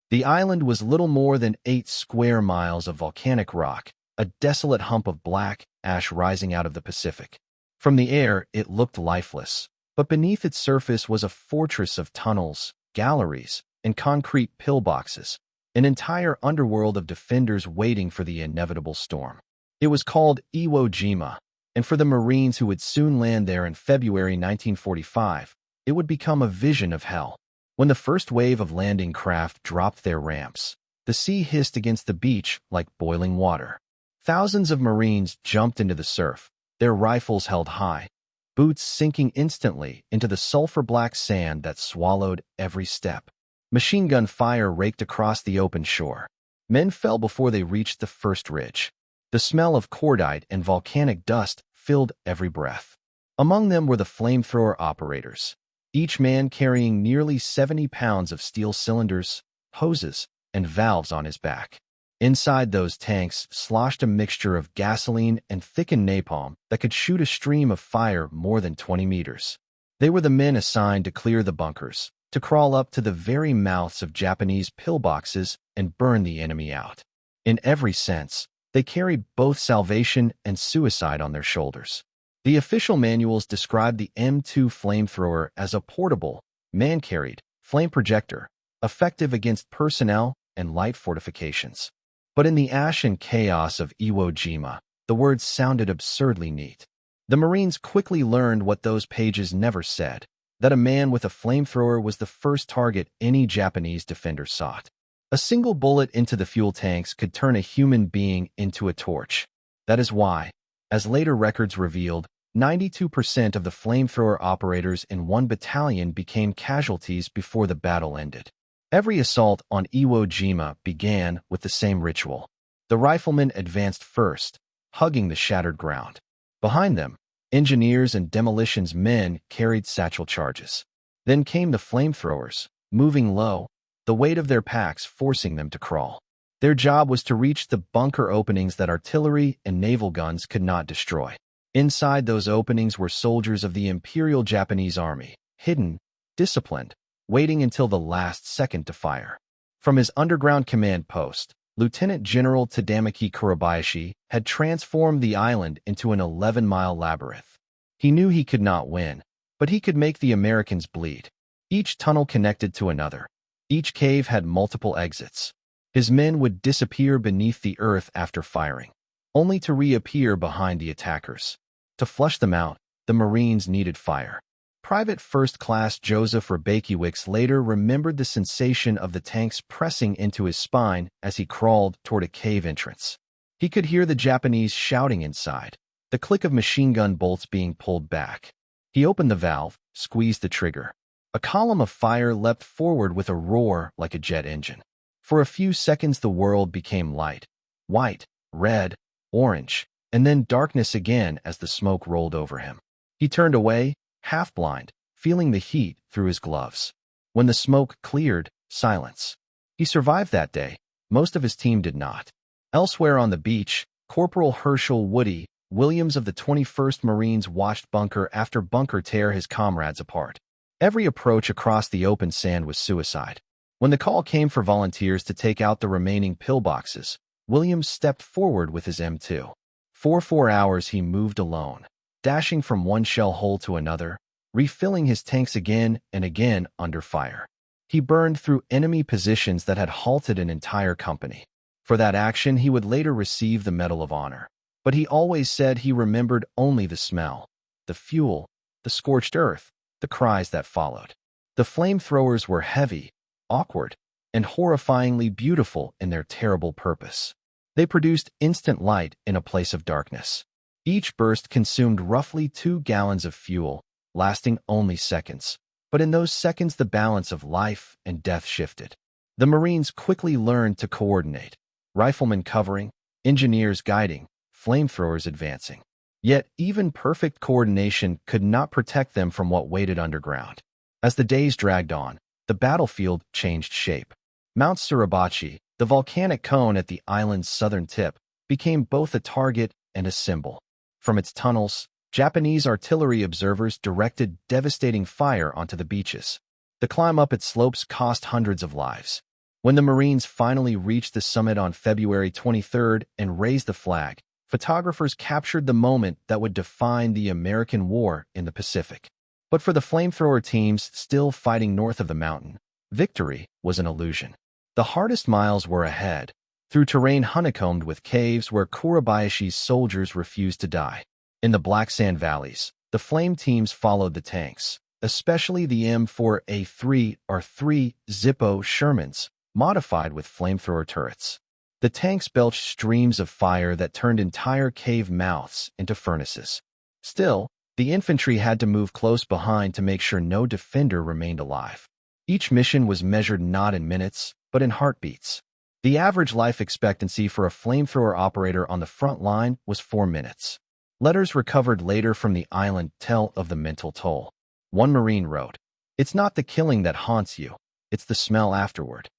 The island was little more than 8 square miles of volcanic rock, a desolate hump of black ash rising out of the Pacific. From the air, it looked lifeless, but beneath its surface was a fortress of tunnels, galleries, and concrete pillboxes, an entire underworld of defenders waiting for the inevitable storm. It was called Iwo Jima, and for the Marines who would soon land there in February 1945, it would become a vision of hell. When the first wave of landing craft dropped their ramps, the sea hissed against the beach like boiling water. Thousands of Marines jumped into the surf, their rifles held high, boots sinking instantly into the sulfur-black sand that swallowed every step. Machine gun fire raked across the open shore. Men fell before they reached the first ridge. The smell of cordite and volcanic dust filled every breath. Among them were the flamethrower operators, each man carrying nearly 70 pounds of steel cylinders, hoses, and valves on his back. Inside those tanks sloshed a mixture of gasoline and thickened napalm that could shoot a stream of fire more than 20 meters. They were the men assigned to clear the bunkers, to crawl up to the very mouths of Japanese pillboxes and burn the enemy out. In every sense, they carried both salvation and suicide on their shoulders. The official manuals described the M2 flamethrower as a portable, man-carried, flame projector, effective against personnel and light fortifications. But in the ash and chaos of Iwo Jima, the words sounded absurdly neat. The Marines quickly learned what those pages never said, that a man with a flamethrower was the first target any Japanese defender sought. A single bullet into the fuel tanks could turn a human being into a torch. That is why, as later records revealed, 92% of the flamethrower operators in one battalion became casualties before the battle ended. Every assault on Iwo Jima began with the same ritual. The riflemen advanced first, hugging the shattered ground. Behind them, engineers and demolitions men carried satchel charges. Then came the flamethrowers, moving low, the weight of their packs forcing them to crawl. Their job was to reach the bunker openings that artillery and naval guns could not destroy. Inside those openings were soldiers of the Imperial Japanese Army, hidden, disciplined, waiting until the last second to fire. From his underground command post, Lieutenant General Tadamichi Kuribayashi had transformed the island into an 11-mile labyrinth. He knew he could not win, but he could make the Americans bleed. Each tunnel connected to another. Each cave had multiple exits. His men would disappear beneath the earth after firing, only to reappear behind the attackers. To flush them out, the Marines needed fire. Private First Class Joseph Rebakiewicz later remembered the sensation of the tanks pressing into his spine as he crawled toward a cave entrance. He could hear the Japanese shouting inside, the click of machine gun bolts being pulled back. He opened the valve, squeezed the trigger. A column of fire leapt forward with a roar like a jet engine. For a few seconds the world became light, white, red, orange, and then darkness again as the smoke rolled over him. He turned away, half blind, feeling the heat through his gloves. When the smoke cleared, silence. He survived that day. Most of his team did not. Elsewhere on the beach, Corporal Herschel Woody Williams of the 21st Marines watched bunker after bunker tear his comrades apart. Every approach across the open sand was suicide. When the call came for volunteers to take out the remaining pillboxes, Williams stepped forward with his M2. For 4 hours he moved alone, dashing from one shell hole to another, refilling his tanks again and again under fire. He burned through enemy positions that had halted an entire company. For that action he would later receive the Medal of Honor. But he always said he remembered only the smell, the fuel, the scorched earth, the cries that followed. The flamethrowers were heavy, awkward, and horrifyingly beautiful in their terrible purpose. They produced instant light in a place of darkness. Each burst consumed roughly 2 gallons of fuel, lasting only seconds. But in those seconds the balance of life and death shifted. The Marines quickly learned to coordinate. Riflemen covering, engineers guiding, flamethrowers advancing. Yet even perfect coordination could not protect them from what waited underground. As the days dragged on, the battlefield changed shape. Mount Suribachi, the volcanic cone at the island's southern tip, became both a target and a symbol. From its tunnels, Japanese artillery observers directed devastating fire onto the beaches. The climb up its slopes cost hundreds of lives. When the Marines finally reached the summit on February 23rd and raised the flag, photographers captured the moment that would define the American war in the Pacific. But for the flamethrower teams still fighting north of the mountain, victory was an illusion. The hardest miles were ahead, through terrain honeycombed with caves where Kuribayashi's soldiers refused to die. In the black sand valleys, the flame teams followed the tanks, especially the M4A3 or 3 Zippo Shermans, modified with flamethrower turrets. The tanks belched streams of fire that turned entire cave mouths into furnaces. Still, the infantry had to move close behind to make sure no defender remained alive. Each mission was measured not in minutes, but in heartbeats. The average life expectancy for a flamethrower operator on the front line was 4 minutes. Letters recovered later from the island tell of the mental toll. One Marine wrote, "It's not the killing that haunts you, it's the smell afterward."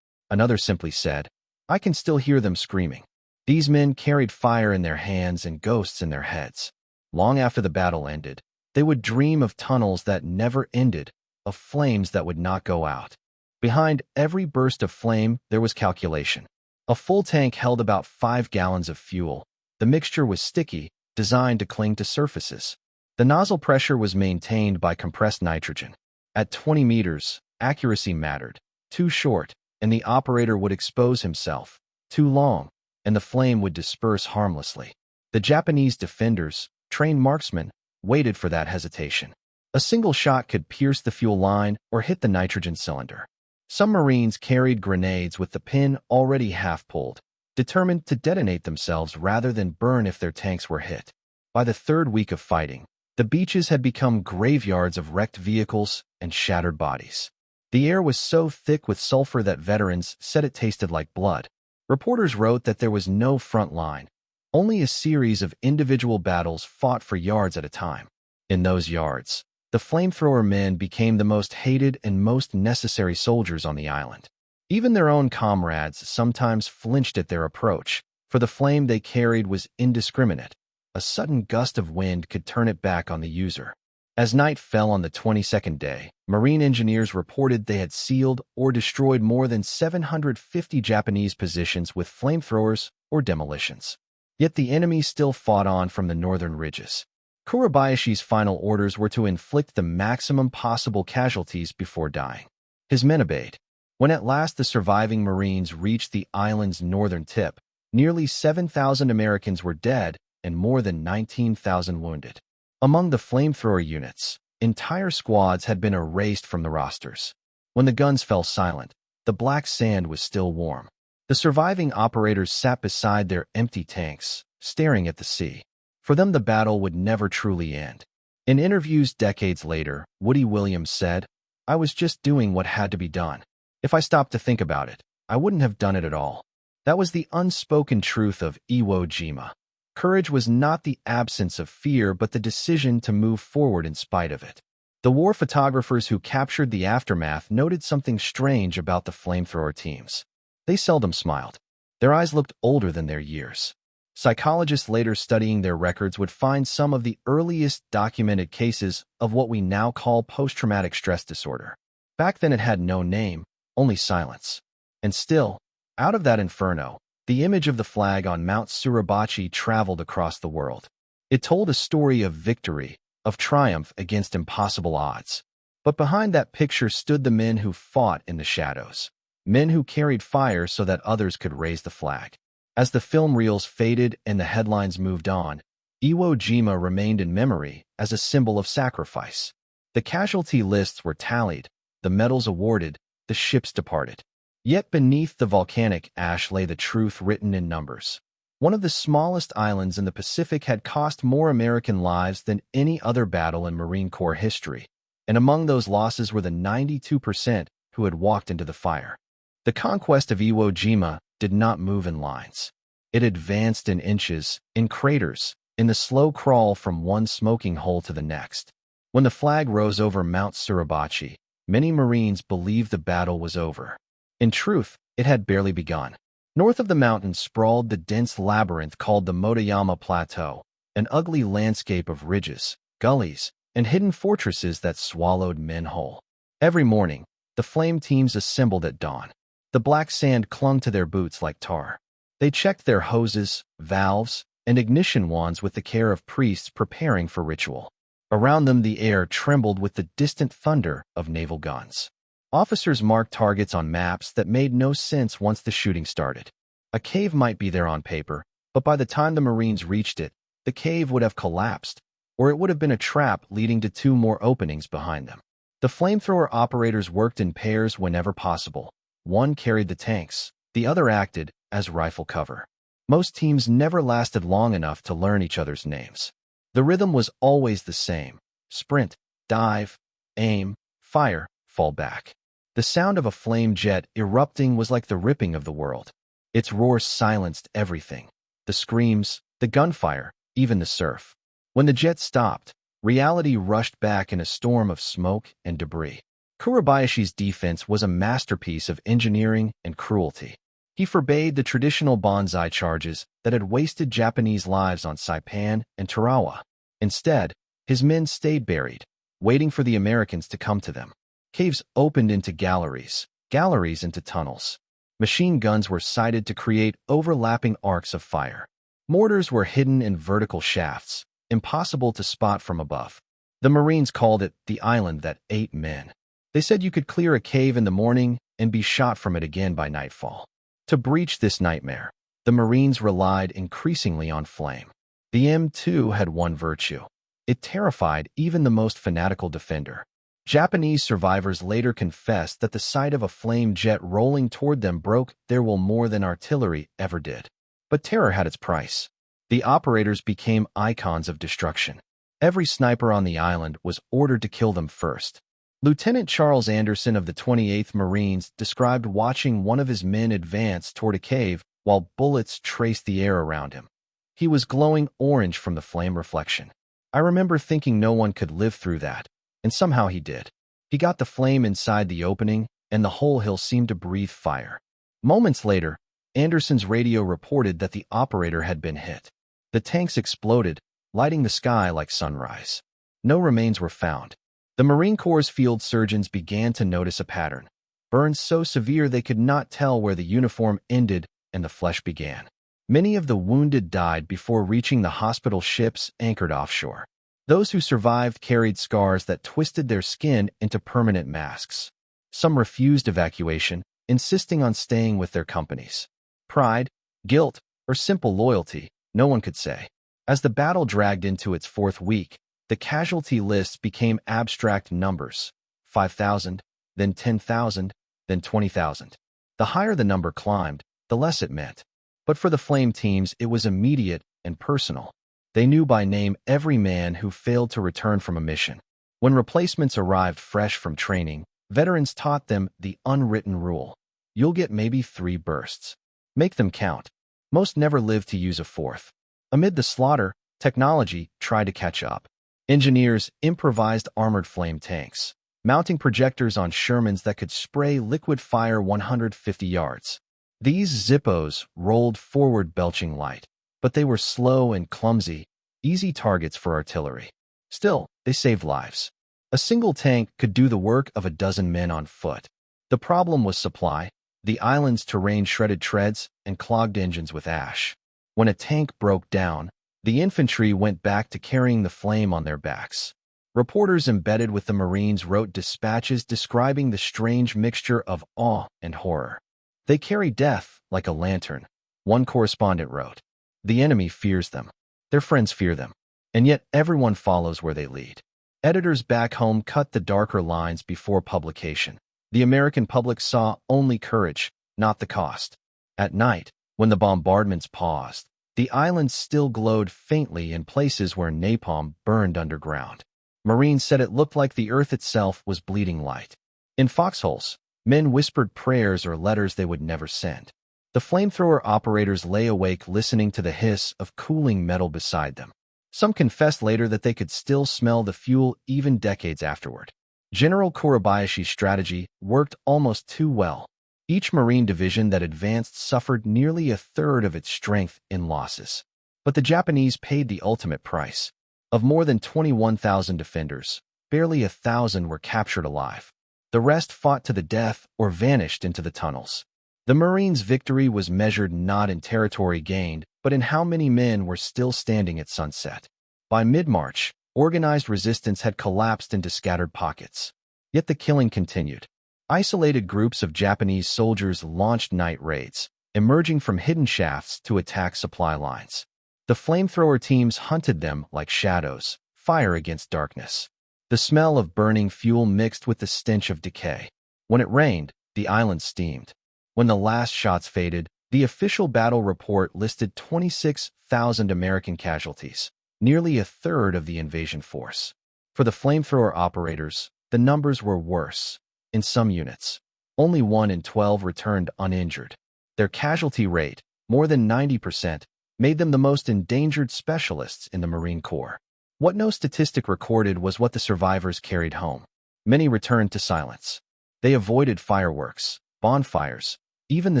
Another simply said, "I can still hear them screaming." These men carried fire in their hands and ghosts in their heads. Long after the battle ended, they would dream of tunnels that never ended, of flames that would not go out. Behind every burst of flame, there was calculation. A full tank held about 5 gallons of fuel. The mixture was sticky, designed to cling to surfaces. The nozzle pressure was maintained by compressed nitrogen. At 20 meters, accuracy mattered. Too short, and the operator would expose himself. Too long, and the flame would disperse harmlessly. The Japanese defenders, trained marksmen, waited for that hesitation. A single shot could pierce the fuel line or hit the nitrogen cylinder. Some Marines carried grenades with the pin already half-pulled, determined to detonate themselves rather than burn if their tanks were hit. By the third week of fighting, the beaches had become graveyards of wrecked vehicles and shattered bodies. The air was so thick with sulfur that veterans said it tasted like blood. Reporters wrote that there was no front line, only a series of individual battles fought for yards at a time. In those yards, the flamethrower men became the most hated and most necessary soldiers on the island. Even their own comrades sometimes flinched at their approach, for the flame they carried was indiscriminate. A sudden gust of wind could turn it back on the user. As night fell on the 22nd day, Marine engineers reported they had sealed or destroyed more than 750 Japanese positions with flamethrowers or demolitions. Yet the enemy still fought on from the northern ridges. Kuribayashi's final orders were to inflict the maximum possible casualties before dying. His men obeyed. When at last the surviving Marines reached the island's northern tip, nearly 7,000 Americans were dead and more than 19,000 wounded. Among the flamethrower units, entire squads had been erased from the rosters. When the guns fell silent, the black sand was still warm. The surviving operators sat beside their empty tanks, staring at the sea. For them, the battle would never truly end. In interviews decades later, Woody Williams said, "I was just doing what had to be done. If I stopped to think about it, I wouldn't have done it at all." That was the unspoken truth of Iwo Jima. Courage was not the absence of fear, but the decision to move forward in spite of it. The war photographers who captured the aftermath noted something strange about the flamethrower teams. They seldom smiled. Their eyes looked older than their years. Psychologists later studying their records would find some of the earliest documented cases of what we now call post-traumatic stress disorder. Back then it had no name, only silence. And still, out of that inferno, the image of the flag on Mount Suribachi traveled across the world. It told a story of victory, of triumph against impossible odds. But behind that picture stood the men who fought in the shadows. Men who carried fire so that others could raise the flag. As the film reels faded and the headlines moved on, Iwo Jima remained in memory as a symbol of sacrifice. The casualty lists were tallied, the medals awarded, the ships departed. Yet beneath the volcanic ash lay the truth written in numbers. One of the smallest islands in the Pacific had cost more American lives than any other battle in Marine Corps history, and among those losses were the 92% who had walked into the fire. The conquest of Iwo Jima did not move in lines. It advanced in inches, in craters, in the slow crawl from one smoking hole to the next. When the flag rose over Mount Suribachi, many Marines believed the battle was over. In truth, it had barely begun. North of the mountain sprawled the dense labyrinth called the Motoyama Plateau, an ugly landscape of ridges, gullies, and hidden fortresses that swallowed men whole. Every morning, the flame teams assembled at dawn. The black sand clung to their boots like tar. They checked their hoses, valves, and ignition wands with the care of priests preparing for ritual. Around them, the air trembled with the distant thunder of naval guns. Officers marked targets on maps that made no sense once the shooting started. A cave might be there on paper, but by the time the Marines reached it, the cave would have collapsed, or it would have been a trap leading to 2 more openings behind them. The flamethrower operators worked in pairs whenever possible. One carried the tanks, the other acted as rifle cover. Most teams never lasted long enough to learn each other's names. The rhythm was always the same: sprint, dive, aim, fire, fall back. The sound of a flame jet erupting was like the ripping of the world. Its roar silenced everything: the screams, the gunfire, even the surf. When the jet stopped, reality rushed back in a storm of smoke and debris. Kuribayashi's defense was a masterpiece of engineering and cruelty. He forbade the traditional bonsai charges that had wasted Japanese lives on Saipan and Tarawa. Instead, his men stayed buried, waiting for the Americans to come to them. Caves opened into galleries, galleries into tunnels. Machine guns were sighted to create overlapping arcs of fire. Mortars were hidden in vertical shafts, impossible to spot from above. The Marines called it the island that ate men. They said you could clear a cave in the morning and be shot from it again by nightfall. To breach this nightmare, the Marines relied increasingly on flame. The M2 had one virtue: it terrified even the most fanatical defender. Japanese survivors later confessed that the sight of a flame jet rolling toward them broke their will more than artillery ever did. But terror had its price. The operators became icons of destruction. Every sniper on the island was ordered to kill them first. Lieutenant Charles Anderson of the 28th Marines described watching one of his men advance toward a cave while bullets traced the air around him. He was glowing orange from the flame reflection. I remember thinking no one could live through that, and somehow he did. He got the flame inside the opening, and the whole hill seemed to breathe fire. Moments later, Anderson's radio reported that the operator had been hit. The tanks exploded, lighting the sky like sunrise. No remains were found. The Marine Corps' field surgeons began to notice a pattern: burns so severe they could not tell where the uniform ended and the flesh began. Many of the wounded died before reaching the hospital ships anchored offshore. Those who survived carried scars that twisted their skin into permanent masks. Some refused evacuation, insisting on staying with their companies. Pride, guilt, or simple loyalty, no one could say. As the battle dragged into its 4th week, the casualty lists became abstract numbers: 5,000, then 10,000, then 20,000. The higher the number climbed, the less it meant. But for the flame teams, it was immediate and personal. They knew by name every man who failed to return from a mission. When replacements arrived fresh from training, veterans taught them the unwritten rule: you'll get maybe 3 bursts. Make them count. Most never lived to use a 4th. Amid the slaughter, technology tried to catch up. Engineers improvised armored flame tanks, mounting projectors on Shermans that could spray liquid fire 150 yards. These Zippos rolled forward belching light, but they were slow and clumsy, easy targets for artillery. Still, they saved lives. A single tank could do the work of a dozen men on foot. The problem was supply. The island's terrain shredded treads and clogged engines with ash. When a tank broke down, the infantry went back to carrying the flame on their backs. Reporters embedded with the Marines wrote dispatches describing the strange mixture of awe and horror. They carry death like a lantern. One correspondent wrote, "The enemy fears them. Their friends fear them. And yet everyone follows where they lead." Editors back home cut the darker lines before publication. The American public saw only courage, not the cost. At night, when the bombardments paused, the island still glowed faintly in places where napalm burned underground. Marines said it looked like the earth itself was bleeding light. In foxholes, men whispered prayers or letters they would never send. The flamethrower operators lay awake listening to the hiss of cooling metal beside them. Some confessed later that they could still smell the fuel even decades afterward. General Kuribayashi's strategy worked almost too well. Each Marine division that advanced suffered nearly 1/3 of its strength in losses. But the Japanese paid the ultimate price. Of more than 21,000 defenders, barely 1,000 were captured alive. The rest fought to the death or vanished into the tunnels. The Marines' victory was measured not in territory gained, but in how many men were still standing at sunset. By mid-March, organized resistance had collapsed into scattered pockets. Yet the killing continued. Isolated groups of Japanese soldiers launched night raids, emerging from hidden shafts to attack supply lines. The flamethrower teams hunted them like shadows, fire against darkness. The smell of burning fuel mixed with the stench of decay. When it rained, the island steamed. When the last shots faded, the official battle report listed 26,000 American casualties, nearly a third of the invasion force. For the flamethrower operators, the numbers were worse. In some units, only 1 in 12 returned uninjured. Their casualty rate, more than 90%, made them the most endangered specialists in the Marine Corps. What no statistic recorded was what the survivors carried home. Many returned to silence. They avoided fireworks, bonfires, even the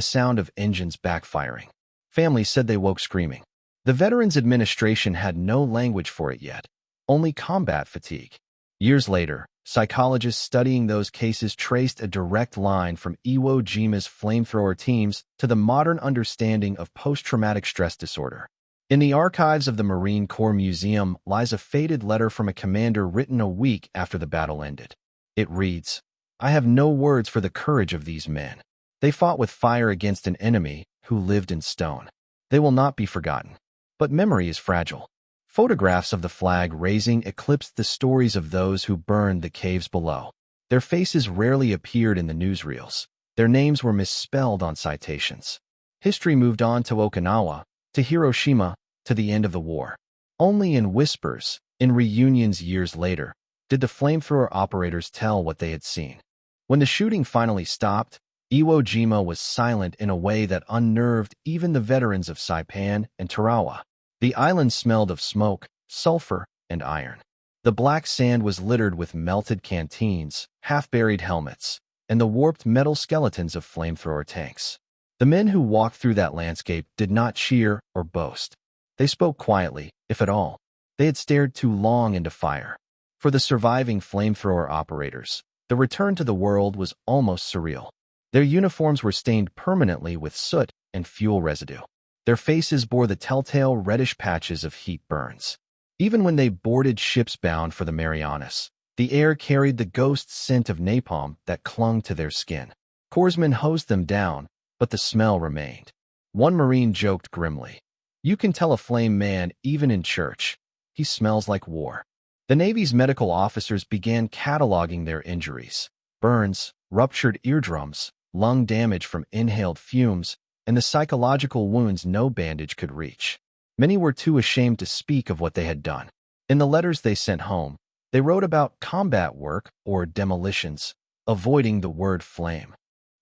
sound of engines backfiring. Families said they woke screaming. The Veterans Administration had no language for it yet, only combat fatigue. Years later, psychologists studying those cases traced a direct line from Iwo Jima's flamethrower teams to the modern understanding of post-traumatic stress disorder. In the archives of the Marine Corps Museum lies a faded letter from a commander written a week after the battle ended. It reads, "I have no words for the courage of these men. They fought with fire against an enemy who lived in stone. They will not be forgotten." But memory is fragile. Photographs of the flag raising eclipsed the stories of those who burned the caves below. Their faces rarely appeared in the newsreels. Their names were misspelled on citations. History moved on to Okinawa, to Hiroshima, to the end of the war. Only in whispers, in reunions years later, did the flamethrower operators tell what they had seen. When the shooting finally stopped, Iwo Jima was silent in a way that unnerved even the veterans of Saipan and Tarawa. The island smelled of smoke, sulfur, and iron. The black sand was littered with melted canteens, half-buried helmets, and the warped metal skeletons of flamethrower tanks. The men who walked through that landscape did not cheer or boast. They spoke quietly, if at all. They had stared too long into fire. For the surviving flamethrower operators, the return to the world was almost surreal. Their uniforms were stained permanently with soot and fuel residue. Their faces bore the telltale reddish patches of heat burns. Even when they boarded ships bound for the Marianas, the air carried the ghost scent of napalm that clung to their skin. Corpsmen hosed them down, but the smell remained. One Marine joked grimly, "You can tell a flame man even in church. He smells like war." The Navy's medical officers began cataloging their injuries: burns, ruptured eardrums, lung damage from inhaled fumes, and the psychological wounds no bandage could reach. Many were too ashamed to speak of what they had done. In the letters they sent home, they wrote about combat work or demolitions, avoiding the word flame.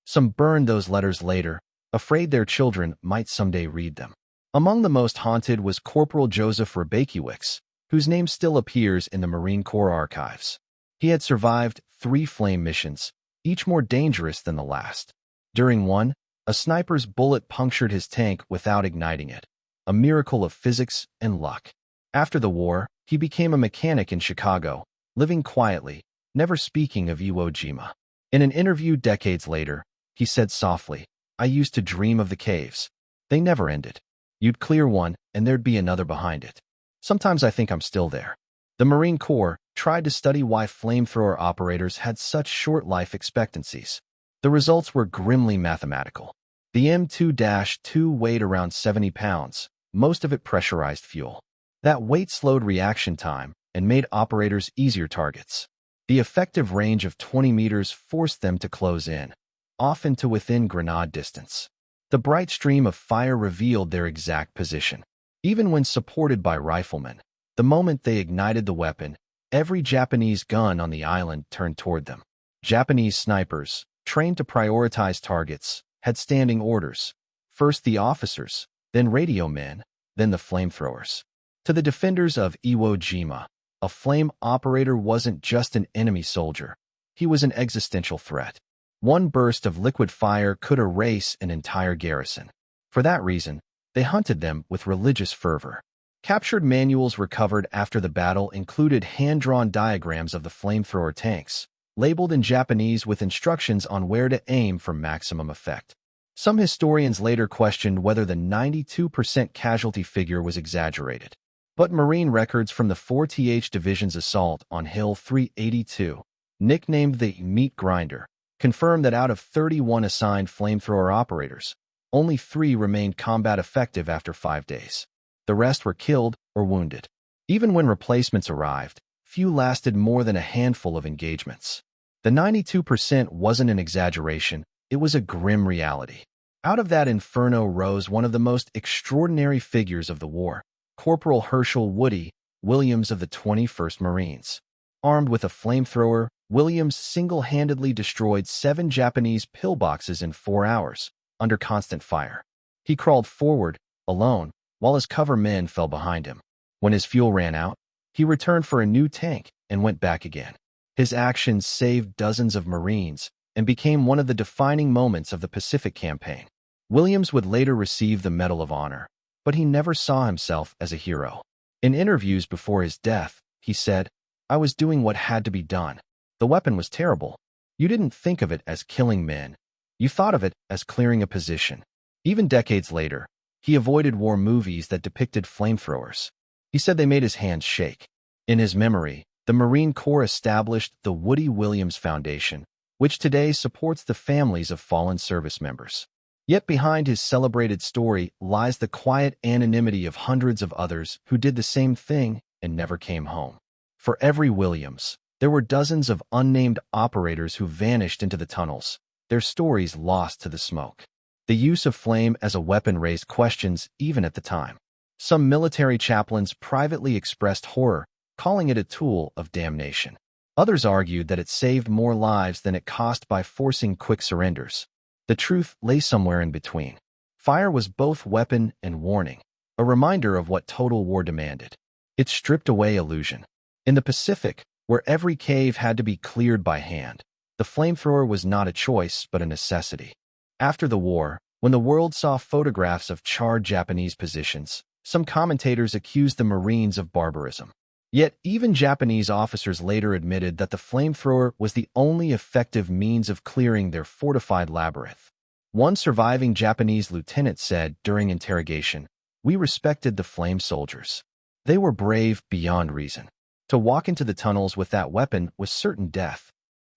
Some burned those letters later, afraid their children might someday read them. Among the most haunted was Corporal Joseph Rebakiewicz, whose name still appears in the Marine Corps archives. He had survived 3 flame missions, each more dangerous than the last. During one, a sniper's bullet punctured his tank without igniting it, a miracle of physics and luck. After the war, he became a mechanic in Chicago, living quietly, never speaking of Iwo Jima. In an interview decades later, he said softly, "I used to dream of the caves. They never ended. You'd clear one, and there'd be another behind it. Sometimes I think I'm still there." The Marine Corps tried to study why flamethrower operators had such short life expectancies. The results were grimly mathematical. The M2-2 weighed around 70 pounds, most of it pressurized fuel. That weight slowed reaction time and made operators easier targets. The effective range of 20 meters forced them to close in, often to within grenade distance. The bright stream of fire revealed their exact position. Even when supported by riflemen, the moment they ignited the weapon, every Japanese gun on the island turned toward them. Japanese snipers, trained to prioritize targets, had standing orders. First the officers, then radio men, then the flamethrowers. To the defenders of Iwo Jima, a flame operator wasn't just an enemy soldier. He was an existential threat. One burst of liquid fire could erase an entire garrison. For that reason, they hunted them with religious fervor. Captured manuals recovered after the battle included hand-drawn diagrams of the flamethrower tanks, labeled in Japanese with instructions on where to aim for maximum effect. Some historians later questioned whether the 92% casualty figure was exaggerated. But Marine records from the 4th Division's assault on Hill 382, nicknamed the Meat Grinder, confirmed that out of 31 assigned flamethrower operators, only 3 remained combat effective after 5 days. The rest were killed or wounded. Even when replacements arrived, few lasted more than a handful of engagements. The 92% wasn't an exaggeration, it was a grim reality. Out of that inferno rose one of the most extraordinary figures of the war, Corporal Herschel Woody Williams of the 21st Marines. Armed with a flamethrower, Williams single-handedly destroyed 7 Japanese pillboxes in 4 hours, under constant fire. He crawled forward, alone, while his cover men fell behind him. When his fuel ran out, he returned for a new tank and went back again. His actions saved dozens of Marines and became one of the defining moments of the Pacific Campaign. Williams would later receive the Medal of Honor, but he never saw himself as a hero. In interviews before his death, he said, "I was doing what had to be done. The weapon was terrible. You didn't think of it as killing men. You thought of it as clearing a position." Even decades later, he avoided war movies that depicted flamethrowers. He said they made his hands shake. In his memory, the Marine Corps established the Woody Williams Foundation, which today supports the families of fallen service members. Yet behind his celebrated story lies the quiet anonymity of hundreds of others who did the same thing and never came home. For every Williams, there were dozens of unnamed operators who vanished into the tunnels, their stories lost to the smoke. The use of flame as a weapon raised questions even at the time. Some military chaplains privately expressed horror, calling it a tool of damnation. Others argued that it saved more lives than it cost by forcing quick surrenders. The truth lay somewhere in between. Fire was both weapon and warning, a reminder of what total war demanded. It stripped away illusion. In the Pacific, where every cave had to be cleared by hand, the flamethrower was not a choice but a necessity. After the war, when the world saw photographs of charred Japanese positions, some commentators accused the Marines of barbarism. Yet even Japanese officers later admitted that the flamethrower was the only effective means of clearing their fortified labyrinth. One surviving Japanese lieutenant said during interrogation, "We respected the flame soldiers. They were brave beyond reason. To walk into the tunnels with that weapon was certain death."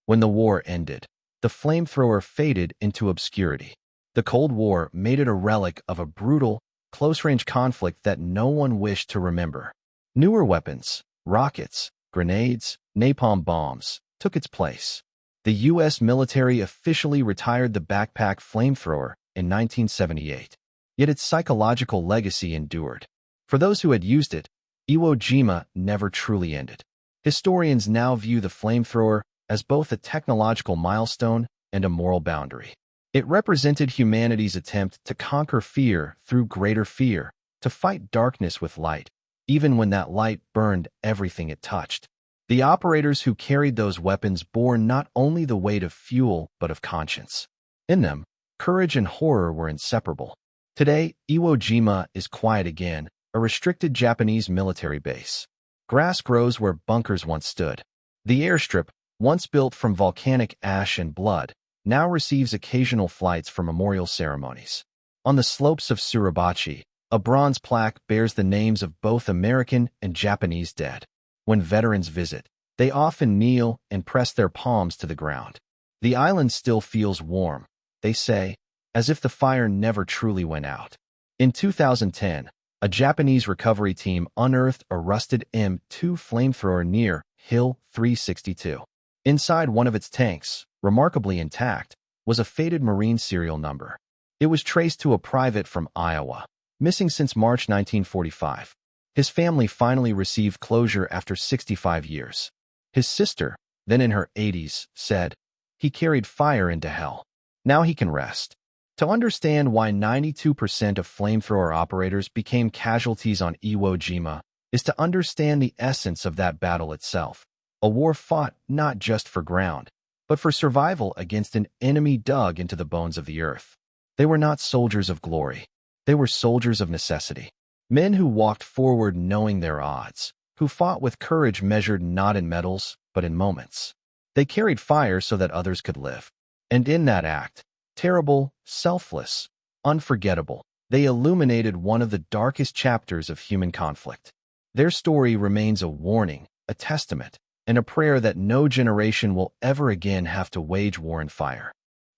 When the war ended, the flamethrower faded into obscurity. The Cold War made it a relic of a brutal, close-range conflict that no one wished to remember. Newer weapons, rockets, grenades, napalm bombs, took its place. The U.S. military officially retired the backpack flamethrower in 1978, yet its psychological legacy endured. For those who had used it, Iwo Jima never truly ended. Historians now view the flamethrower as both a technological milestone and a moral boundary. It represented humanity's attempt to conquer fear through greater fear, to fight darkness with light, even when that light burned everything it touched. The operators who carried those weapons bore not only the weight of fuel, but of conscience. In them, courage and horror were inseparable. Today, Iwo Jima is quiet again, a restricted Japanese military base. Grass grows where bunkers once stood. The airstrip, once built from volcanic ash and blood, now receives occasional flights for memorial ceremonies. On the slopes of Suribachi, a bronze plaque bears the names of both American and Japanese dead. When veterans visit, they often kneel and press their palms to the ground. The island still feels warm, they say, as if the fire never truly went out. In 2010, a Japanese recovery team unearthed a rusted M2 flamethrower near Hill 362. Inside one of its tanks, remarkably intact, was a faded Marine serial number. It was traced to a private from Iowa, missing since March 1945. His family finally received closure after 65 years. His sister, then in her 80s, said, "He carried fire into hell. Now he can rest." To understand why 92% of flamethrower operators became casualties on Iwo Jima is to understand the essence of that battle itself. A war fought not just for ground, but for survival against an enemy dug into the bones of the earth. They were not soldiers of glory. They were soldiers of necessity. Men who walked forward knowing their odds, who fought with courage measured not in medals, but in moments. They carried fire so that others could live. And in that act, Terrible, selfless, unforgettable. They illuminated one of the darkest chapters of human conflict. Their story remains a warning, a testament, and a prayer that no generation will ever again have to wage war and fire.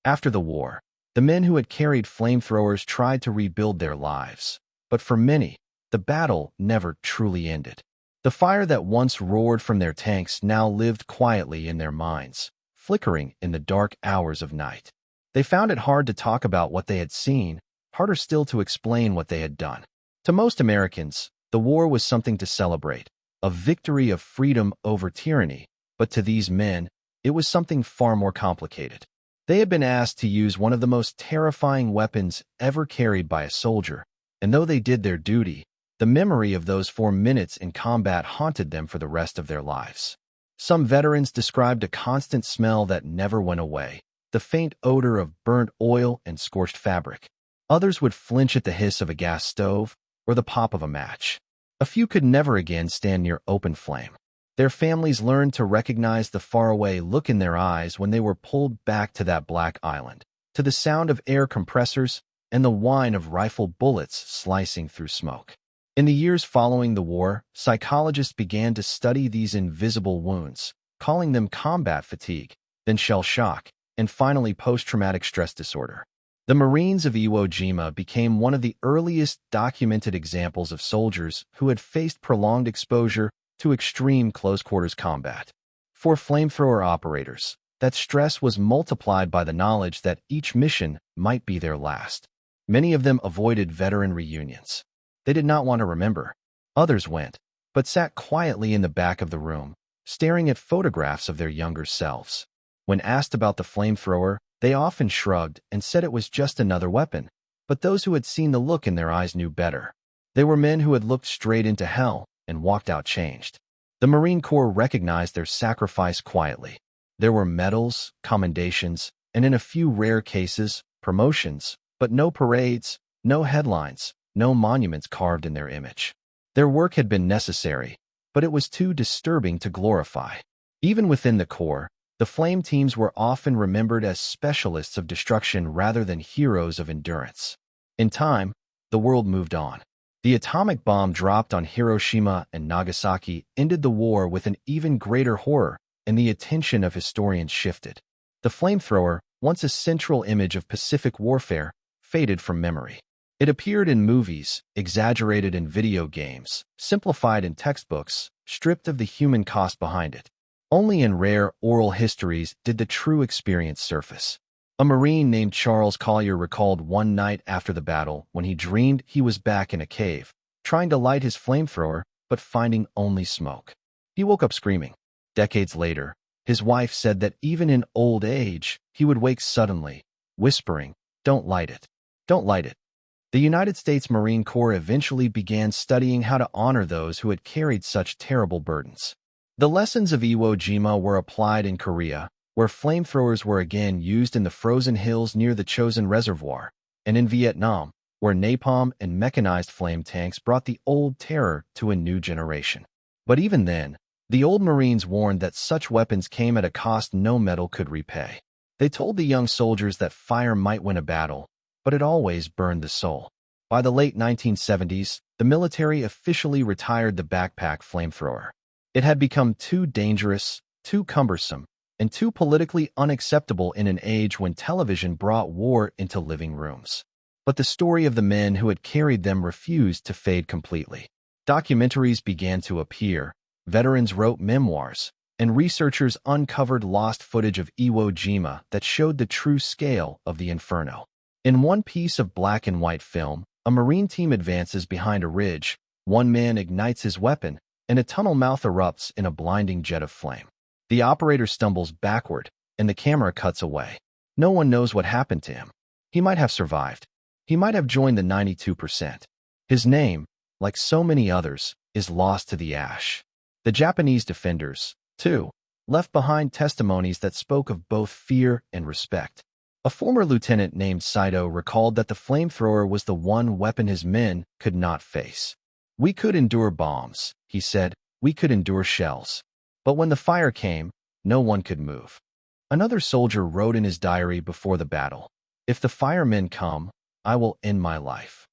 After the war, the men who had carried flamethrowers tried to rebuild their lives. But for many, the battle never truly ended. The fire that once roared from their tanks now lived quietly in their minds, flickering in the dark hours of night. They found it hard to talk about what they had seen, harder still to explain what they had done. To most Americans, the war was something to celebrate, a victory of freedom over tyranny, but to these men, it was something far more complicated. They had been asked to use one of the most terrifying weapons ever carried by a soldier, and though they did their duty, the memory of those 4 minutes in combat haunted them for the rest of their lives. Some veterans described a constant smell that never went away, the faint odor of burnt oil and scorched fabric. Others would flinch at the hiss of a gas stove or the pop of a match. A few could never again stand near open flame. Their families learned to recognize the faraway look in their eyes when they were pulled back to that black island, to the sound of air compressors and the whine of rifle bullets slicing through smoke. In the years following the war, psychologists began to study these invisible wounds, calling them combat fatigue, then shell shock, and finally post-traumatic stress disorder. The Marines of Iwo Jima became one of the earliest documented examples of soldiers who had faced prolonged exposure to extreme close-quarters combat. For flamethrower operators, that stress was multiplied by the knowledge that each mission might be their last. Many of them avoided veteran reunions. They did not want to remember. Others went, but sat quietly in the back of the room, staring at photographs of their younger selves. When asked about the flamethrower, they often shrugged and said it was just another weapon, but those who had seen the look in their eyes knew better. They were men who had looked straight into hell and walked out changed. The Marine Corps recognized their sacrifice quietly. There were medals, commendations, and in a few rare cases, promotions, but no parades, no headlines, no monuments carved in their image. Their work had been necessary, but it was too disturbing to glorify. Even within the Corps, the flame teams were often remembered as specialists of destruction rather than heroes of endurance. In time, the world moved on. The atomic bomb dropped on Hiroshima and Nagasaki ended the war with an even greater horror, and the attention of historians shifted. The flamethrower, once a central image of Pacific warfare, faded from memory. It appeared in movies, exaggerated in video games, simplified in textbooks, stripped of the human cost behind it. Only in rare oral histories did the true experience surface. A Marine named Charles Collier recalled one night after the battle when he dreamed he was back in a cave, trying to light his flamethrower but finding only smoke. He woke up screaming. Decades later, his wife said that even in old age, he would wake suddenly, whispering, "Don't light it. Don't light it." The United States Marine Corps eventually began studying how to honor those who had carried such terrible burdens. The lessons of Iwo Jima were applied in Korea, where flamethrowers were again used in the frozen hills near the Chosin Reservoir, and in Vietnam, where napalm and mechanized flame tanks brought the old terror to a new generation. But even then, the old Marines warned that such weapons came at a cost no metal could repay. They told the young soldiers that fire might win a battle, but it always burned the soul. By the late 1970s, the military officially retired the backpack flamethrower. It had become too dangerous, too cumbersome, and too politically unacceptable in an age when television brought war into living rooms. But the story of the men who had carried them refused to fade completely. Documentaries began to appear, veterans wrote memoirs, and researchers uncovered lost footage of Iwo Jima that showed the true scale of the inferno. In one piece of black and white film, a Marine team advances behind a ridge, one man ignites his weapon, and a tunnel mouth erupts in a blinding jet of flame. The operator stumbles backward, and the camera cuts away. No one knows what happened to him. He might have survived. He might have joined the 92%. His name, like so many others, is lost to the ash. The Japanese defenders, too, left behind testimonies that spoke of both fear and respect. A former lieutenant named Saito recalled that the flamethrower was the one weapon his men could not face. "We could endure bombs," he said. "We could endure shells. But when the fire came, no one could move." Another soldier wrote in his diary before the battle, "If the firemen come, I will end my life."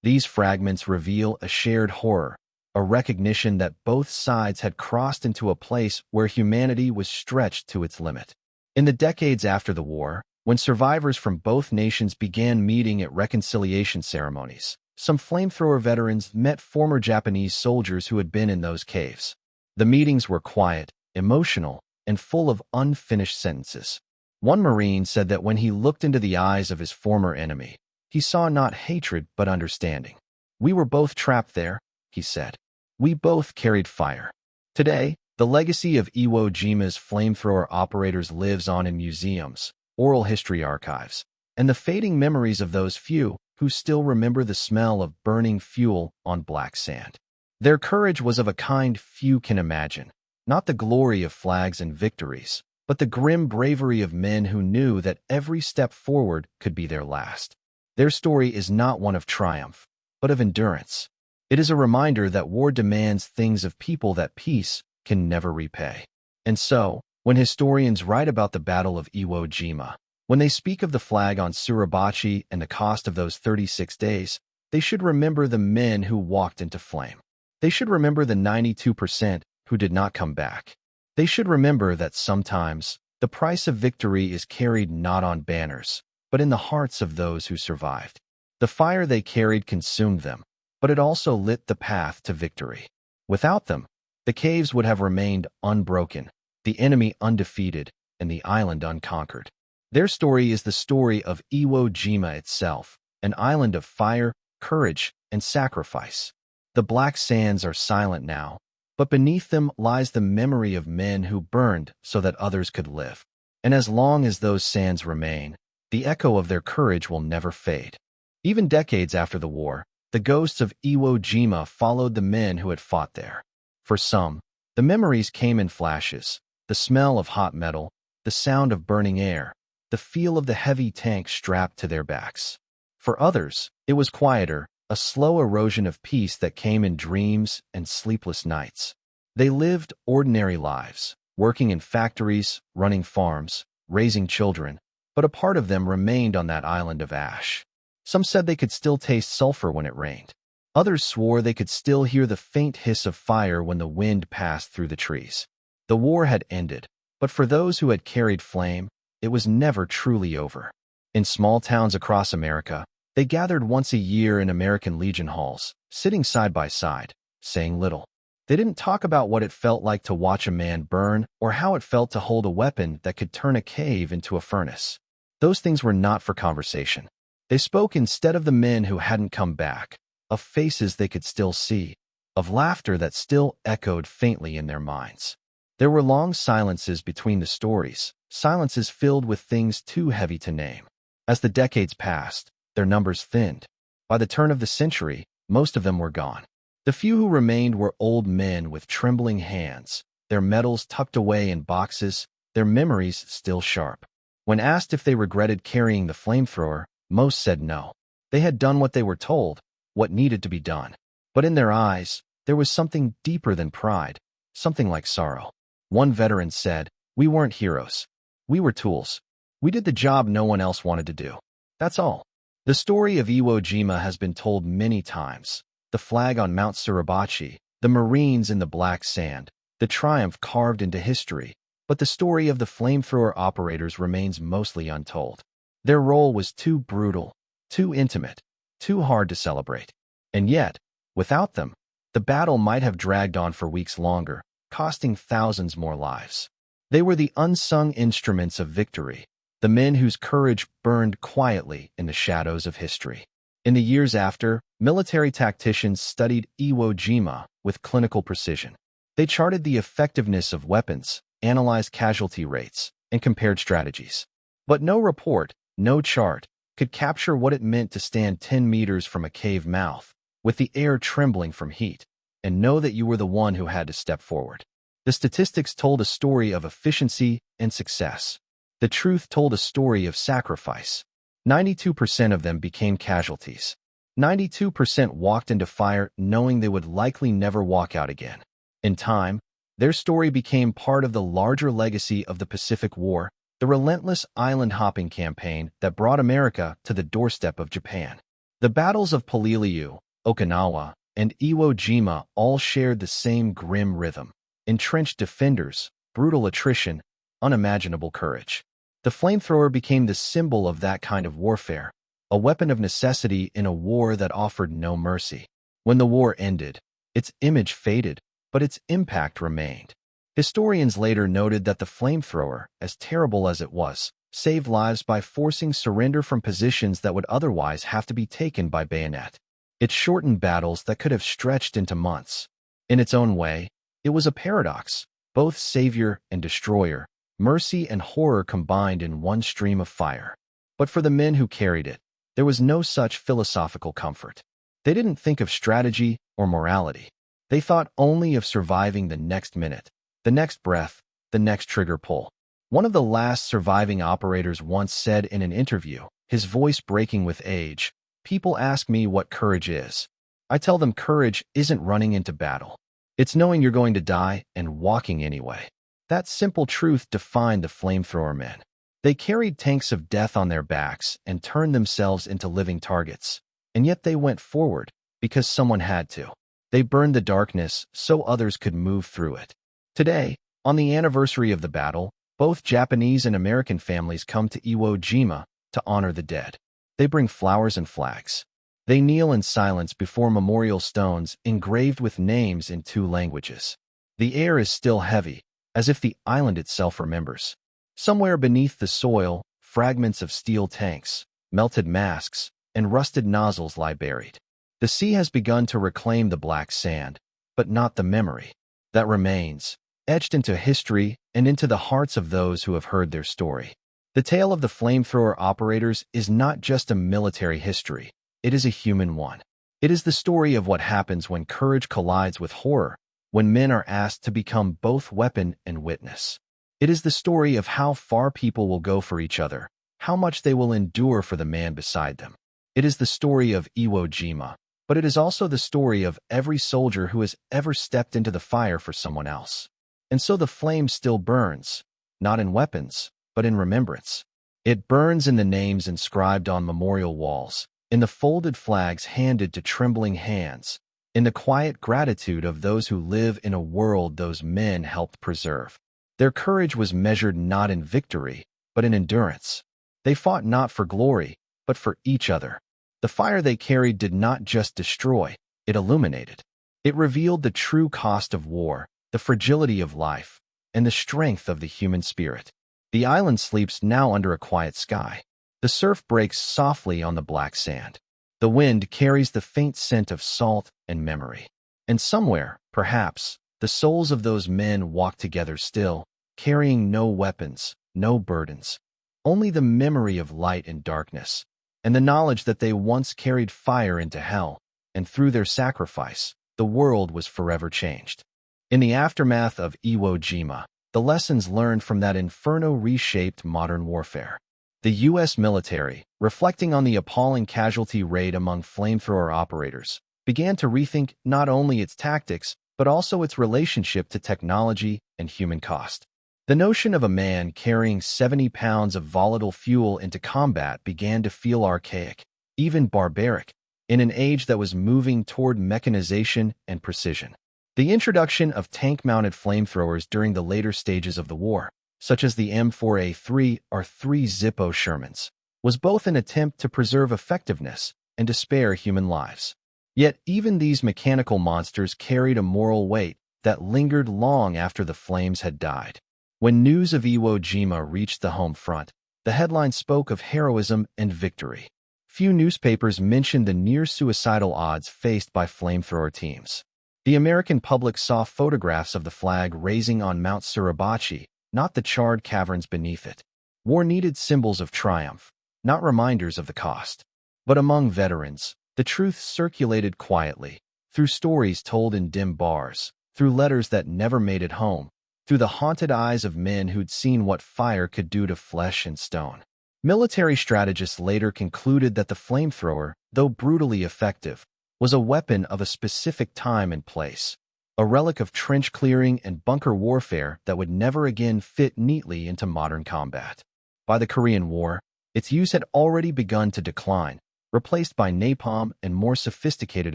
These fragments reveal a shared horror, a recognition that both sides had crossed into a place where humanity was stretched to its limit. In the decades after the war, when survivors from both nations began meeting at reconciliation ceremonies, some flamethrower veterans met former Japanese soldiers who had been in those caves. The meetings were quiet, emotional, and full of unfinished sentences. One Marine said that when he looked into the eyes of his former enemy, he saw not hatred but understanding. "We were both trapped there," he said. "We both carried fire." Today, the legacy of Iwo Jima's flamethrower operators lives on in museums, oral history archives, and the fading memories of those few who still remember the smell of burning fuel on black sand. Their courage was of a kind few can imagine, not the glory of flags and victories, but the grim bravery of men who knew that every step forward could be their last. Their story is not one of triumph, but of endurance. It is a reminder that war demands things of people that peace can never repay. And so, when historians write about the Battle of Iwo Jima, when they speak of the flag on Suribachi and the cost of those 36 days, they should remember the men who walked into flame. They should remember the 92% who did not come back. They should remember that sometimes the price of victory is carried not on banners, but in the hearts of those who survived. The fire they carried consumed them, but it also lit the path to victory. Without them, the caves would have remained unbroken, the enemy undefeated, and the island unconquered. Their story is the story of Iwo Jima itself, an island of fire, courage, and sacrifice. The black sands are silent now, but beneath them lies the memory of men who burned so that others could live. And as long as those sands remain, the echo of their courage will never fade. Even decades after the war, the ghosts of Iwo Jima followed the men who had fought there. For some, the memories came in flashes: the smell of hot metal, the sound of burning air, the feel of the heavy tank strapped to their backs. For others, it was quieter, a slow erosion of peace that came in dreams and sleepless nights. They lived ordinary lives, working in factories, running farms, raising children, but a part of them remained on that island of ash. Some said they could still taste sulfur when it rained. Others swore they could still hear the faint hiss of fire when the wind passed through the trees. The war had ended, but for those who had carried flame, it was never truly over. In small towns across America, they gathered once a year in American Legion halls, sitting side by side, saying little. They didn't talk about what it felt like to watch a man burn or how it felt to hold a weapon that could turn a cave into a furnace. Those things were not for conversation. They spoke instead of the men who hadn't come back, of faces they could still see, of laughter that still echoed faintly in their minds. There were long silences between the stories, silences filled with things too heavy to name. As the decades passed, their numbers thinned. By the turn of the century, most of them were gone. The few who remained were old men with trembling hands, their medals tucked away in boxes, their memories still sharp. When asked if they regretted carrying the flamethrower, most said no. They had done what they were told, what needed to be done. But in their eyes, there was something deeper than pride, something like sorrow. One veteran said, "We weren't heroes. We were tools. We did the job no one else wanted to do. That's all." The story of Iwo Jima has been told many times. The flag on Mount Suribachi, the Marines in the black sand, the triumph carved into history, but the story of the flamethrower operators remains mostly untold. Their role was too brutal, too intimate, too hard to celebrate. And yet, without them, the battle might have dragged on for weeks longer, costing thousands more lives. They were the unsung instruments of victory, the men whose courage burned quietly in the shadows of history. In the years after, military tacticians studied Iwo Jima with clinical precision. They charted the effectiveness of weapons, analyzed casualty rates, and compared strategies. But no report, no chart, could capture what it meant to stand 10 meters from a cave mouth, with the air trembling from heat, and know that you were the one who had to step forward. The statistics told a story of efficiency and success. The truth told a story of sacrifice. 92% of them became casualties. 92% walked into fire knowing they would likely never walk out again. In time, their story became part of the larger legacy of the Pacific War, the relentless island-hopping campaign that brought America to the doorstep of Japan. The battles of Poliliu, Okinawa, and Iwo Jima all shared the same grim rhythm: entrenched defenders, brutal attrition, unimaginable courage. The flamethrower became the symbol of that kind of warfare, a weapon of necessity in a war that offered no mercy. When the war ended, its image faded, but its impact remained. Historians later noted that the flamethrower, as terrible as it was, saved lives by forcing surrender from positions that would otherwise have to be taken by bayonet. It shortened battles that could have stretched into months. In its own way, it was a paradox, both savior and destroyer, mercy and horror combined in one stream of fire. But for the men who carried it, there was no such philosophical comfort. They didn't think of strategy or morality. They thought only of surviving the next minute, the next breath, the next trigger pull. One of the last surviving operators once said in an interview, his voice breaking with age, "People ask me what courage is. I tell them courage isn't running into battle. It's knowing you're going to die and walking anyway." That simple truth defined the flamethrower men. They carried tanks of death on their backs and turned themselves into living targets. And yet they went forward because someone had to. They burned the darkness so others could move through it. Today, on the anniversary of the battle, both Japanese and American families come to Iwo Jima to honor the dead. They bring flowers and flags. They kneel in silence before memorial stones engraved with names in 2 languages. The air is still heavy, as if the island itself remembers. Somewhere beneath the soil, fragments of steel tanks, melted masks, and rusted nozzles lie buried. The sea has begun to reclaim the black sand, but not the memory. That remains, etched into history and into the hearts of those who have heard their story. The tale of the flamethrower operators is not just a military history, it is a human one. It is the story of what happens when courage collides with horror, when men are asked to become both weapon and witness. It is the story of how far people will go for each other, how much they will endure for the man beside them. It is the story of Iwo Jima, but it is also the story of every soldier who has ever stepped into the fire for someone else. And so the flame still burns, not in weapons, but in remembrance. It burns in the names inscribed on memorial walls, in the folded flags handed to trembling hands, in the quiet gratitude of those who live in a world those men helped preserve. Their courage was measured not in victory, but in endurance. They fought not for glory, but for each other. The fire they carried did not just destroy, it illuminated. It revealed the true cost of war, the fragility of life, and the strength of the human spirit. The island sleeps now under a quiet sky. The surf breaks softly on the black sand. The wind carries the faint scent of salt and memory. And somewhere, perhaps, the souls of those men walk together still, carrying no weapons, no burdens, only the memory of light and darkness, and the knowledge that they once carried fire into hell, and through their sacrifice, the world was forever changed. In the aftermath of Iwo Jima, the lessons learned from that inferno reshaped modern warfare. The U.S. military, reflecting on the appalling casualty rate among flamethrower operators, began to rethink not only its tactics, but also its relationship to technology and human cost. The notion of a man carrying 70 pounds of volatile fuel into combat began to feel archaic, even barbaric, in an age that was moving toward mechanization and precision. The introduction of tank-mounted flamethrowers during the later stages of the war, such as the M4A3 or 3 Zippo Shermans, was both an attempt to preserve effectiveness and to spare human lives. Yet even these mechanical monsters carried a moral weight that lingered long after the flames had died. When news of Iwo Jima reached the home front, the headline spoke of heroism and victory. Few newspapers mentioned the near-suicidal odds faced by flamethrower teams. The American public saw photographs of the flag raising on Mount Suribachi, not the charred caverns beneath it. War needed symbols of triumph, not reminders of the cost. But among veterans, the truth circulated quietly, through stories told in dim bars, through letters that never made it home, through the haunted eyes of men who'd seen what fire could do to flesh and stone. Military strategists later concluded that the flamethrower, though brutally effective, was a weapon of a specific time and place. a relic of trench clearing and bunker warfare that would never again fit neatly into modern combat. By the Korean War, its use had already begun to decline, replaced by napalm and more sophisticated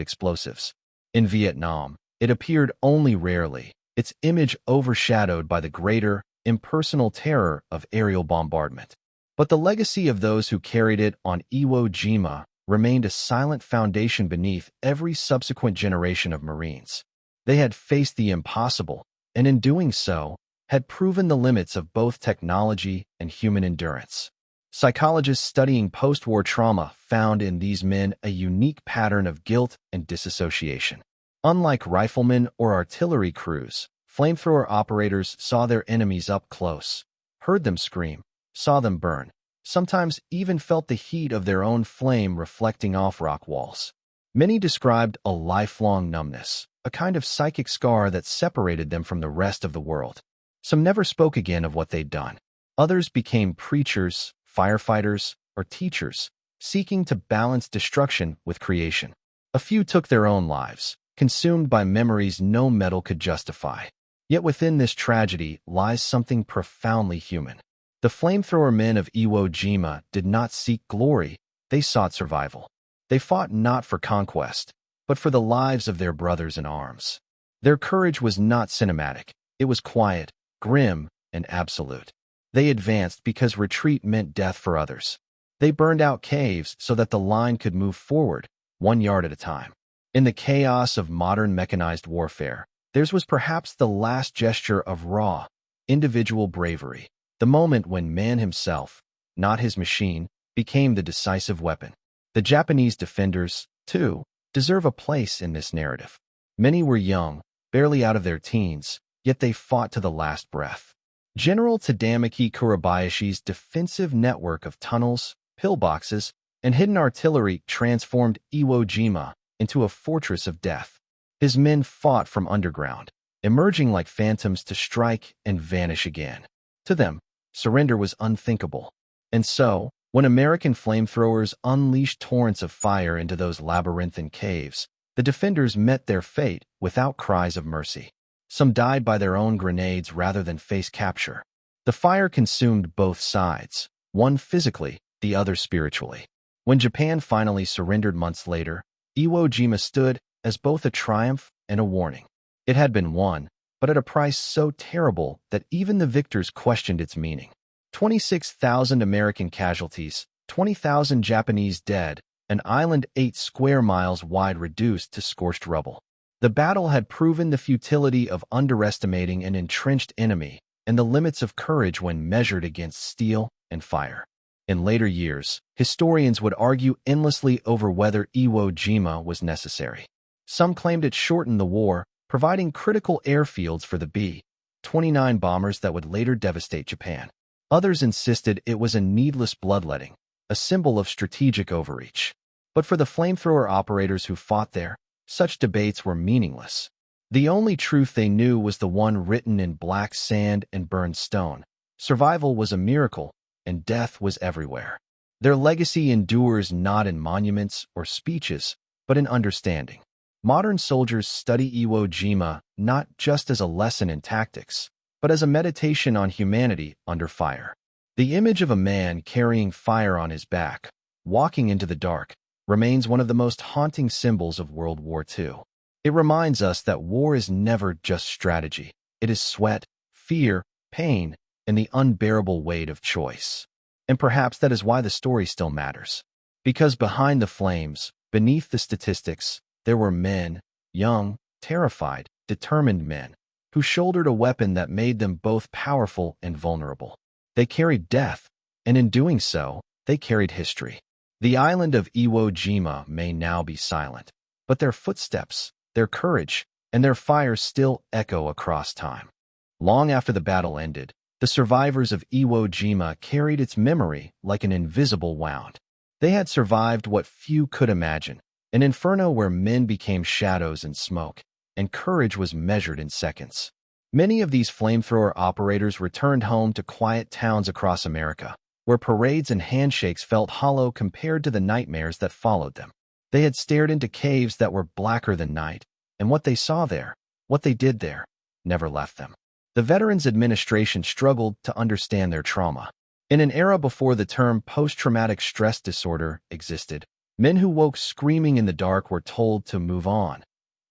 explosives. In Vietnam, it appeared only rarely, its image overshadowed by the greater, impersonal terror of aerial bombardment. But the legacy of those who carried it on Iwo Jima remained a silent foundation beneath every subsequent generation of Marines. They had faced the impossible, and in doing so, had proven the limits of both technology and human endurance. Psychologists studying post-war trauma found in these men a unique pattern of guilt and disassociation. Unlike riflemen or artillery crews, flamethrower operators saw their enemies up close, heard them scream, saw them burn, sometimes even felt the heat of their own flame reflecting off rock walls. Many described a lifelong numbness, a kind of psychic scar that separated them from the rest of the world. Some never spoke again of what they'd done. Others became preachers, firefighters, or teachers, seeking to balance destruction with creation. A few took their own lives, consumed by memories no metal could justify. Yet within this tragedy lies something profoundly human. The flamethrower men of Iwo Jima did not seek glory, they sought survival. They fought not for conquest, but for the lives of their brothers in arms. Their courage was not cinematic, it was quiet, grim, and absolute. They advanced because retreat meant death for others. They burned out caves so that the line could move forward, 1 yard at a time. In the chaos of modern mechanized warfare, theirs was perhaps the last gesture of raw, individual bravery, the moment when man himself, not his machine, became the decisive weapon. The Japanese defenders, too, deserve a place in this narrative. Many were young, barely out of their teens, yet they fought to the last breath. General Tadamichi Kuribayashi's defensive network of tunnels, pillboxes, and hidden artillery transformed Iwo Jima into a fortress of death. His men fought from underground, emerging like phantoms to strike and vanish again. To them, surrender was unthinkable. And so, when American flamethrowers unleashed torrents of fire into those labyrinthine caves, the defenders met their fate without cries of mercy. Some died by their own grenades rather than face capture. The fire consumed both sides, one physically, the other spiritually. When Japan finally surrendered months later, Iwo Jima stood as both a triumph and a warning. It had been won, but at a price so terrible that even the victors questioned its meaning. 26,000 American casualties, 20,000 Japanese dead, an island 8 square miles wide reduced to scorched rubble. The battle had proven the futility of underestimating an entrenched enemy and the limits of courage when measured against steel and fire. In later years, historians would argue endlessly over whether Iwo Jima was necessary. Some claimed it shortened the war, providing critical airfields for the B-29 bombers that would later devastate Japan. Others insisted it was a needless bloodletting, a symbol of strategic overreach. But for the flamethrower operators who fought there, such debates were meaningless. The only truth they knew was the one written in black sand and burned stone. Survival was a miracle, and death was everywhere. Their legacy endures not in monuments or speeches, but in understanding. Modern soldiers study Iwo Jima not just as a lesson in tactics, but as a meditation on humanity under fire. The image of a man carrying fire on his back, walking into the dark, remains one of the most haunting symbols of World War II. It reminds us that war is never just strategy. It is sweat, fear, pain, and the unbearable weight of choice. And perhaps that is why the story still matters. Because behind the flames, beneath the statistics, there were men, young, terrified, determined men, who shouldered a weapon that made them both powerful and vulnerable. They carried death, and in doing so, they carried history. The island of Iwo Jima may now be silent, but their footsteps, their courage, and their fire still echo across time. Long after the battle ended, the survivors of Iwo Jima carried its memory like an invisible wound. They had survived what few could imagine, an inferno where men became shadows and smoke, and courage was measured in seconds. Many of these flamethrower operators returned home to quiet towns across America, where parades and handshakes felt hollow compared to the nightmares that followed them. They had stared into caves that were blacker than night, and what they saw there what they did there never left them. The Veterans Administration struggled to understand their trauma. In an era before the term post-traumatic stress disorder existed, men who woke screaming in the dark were told to move on,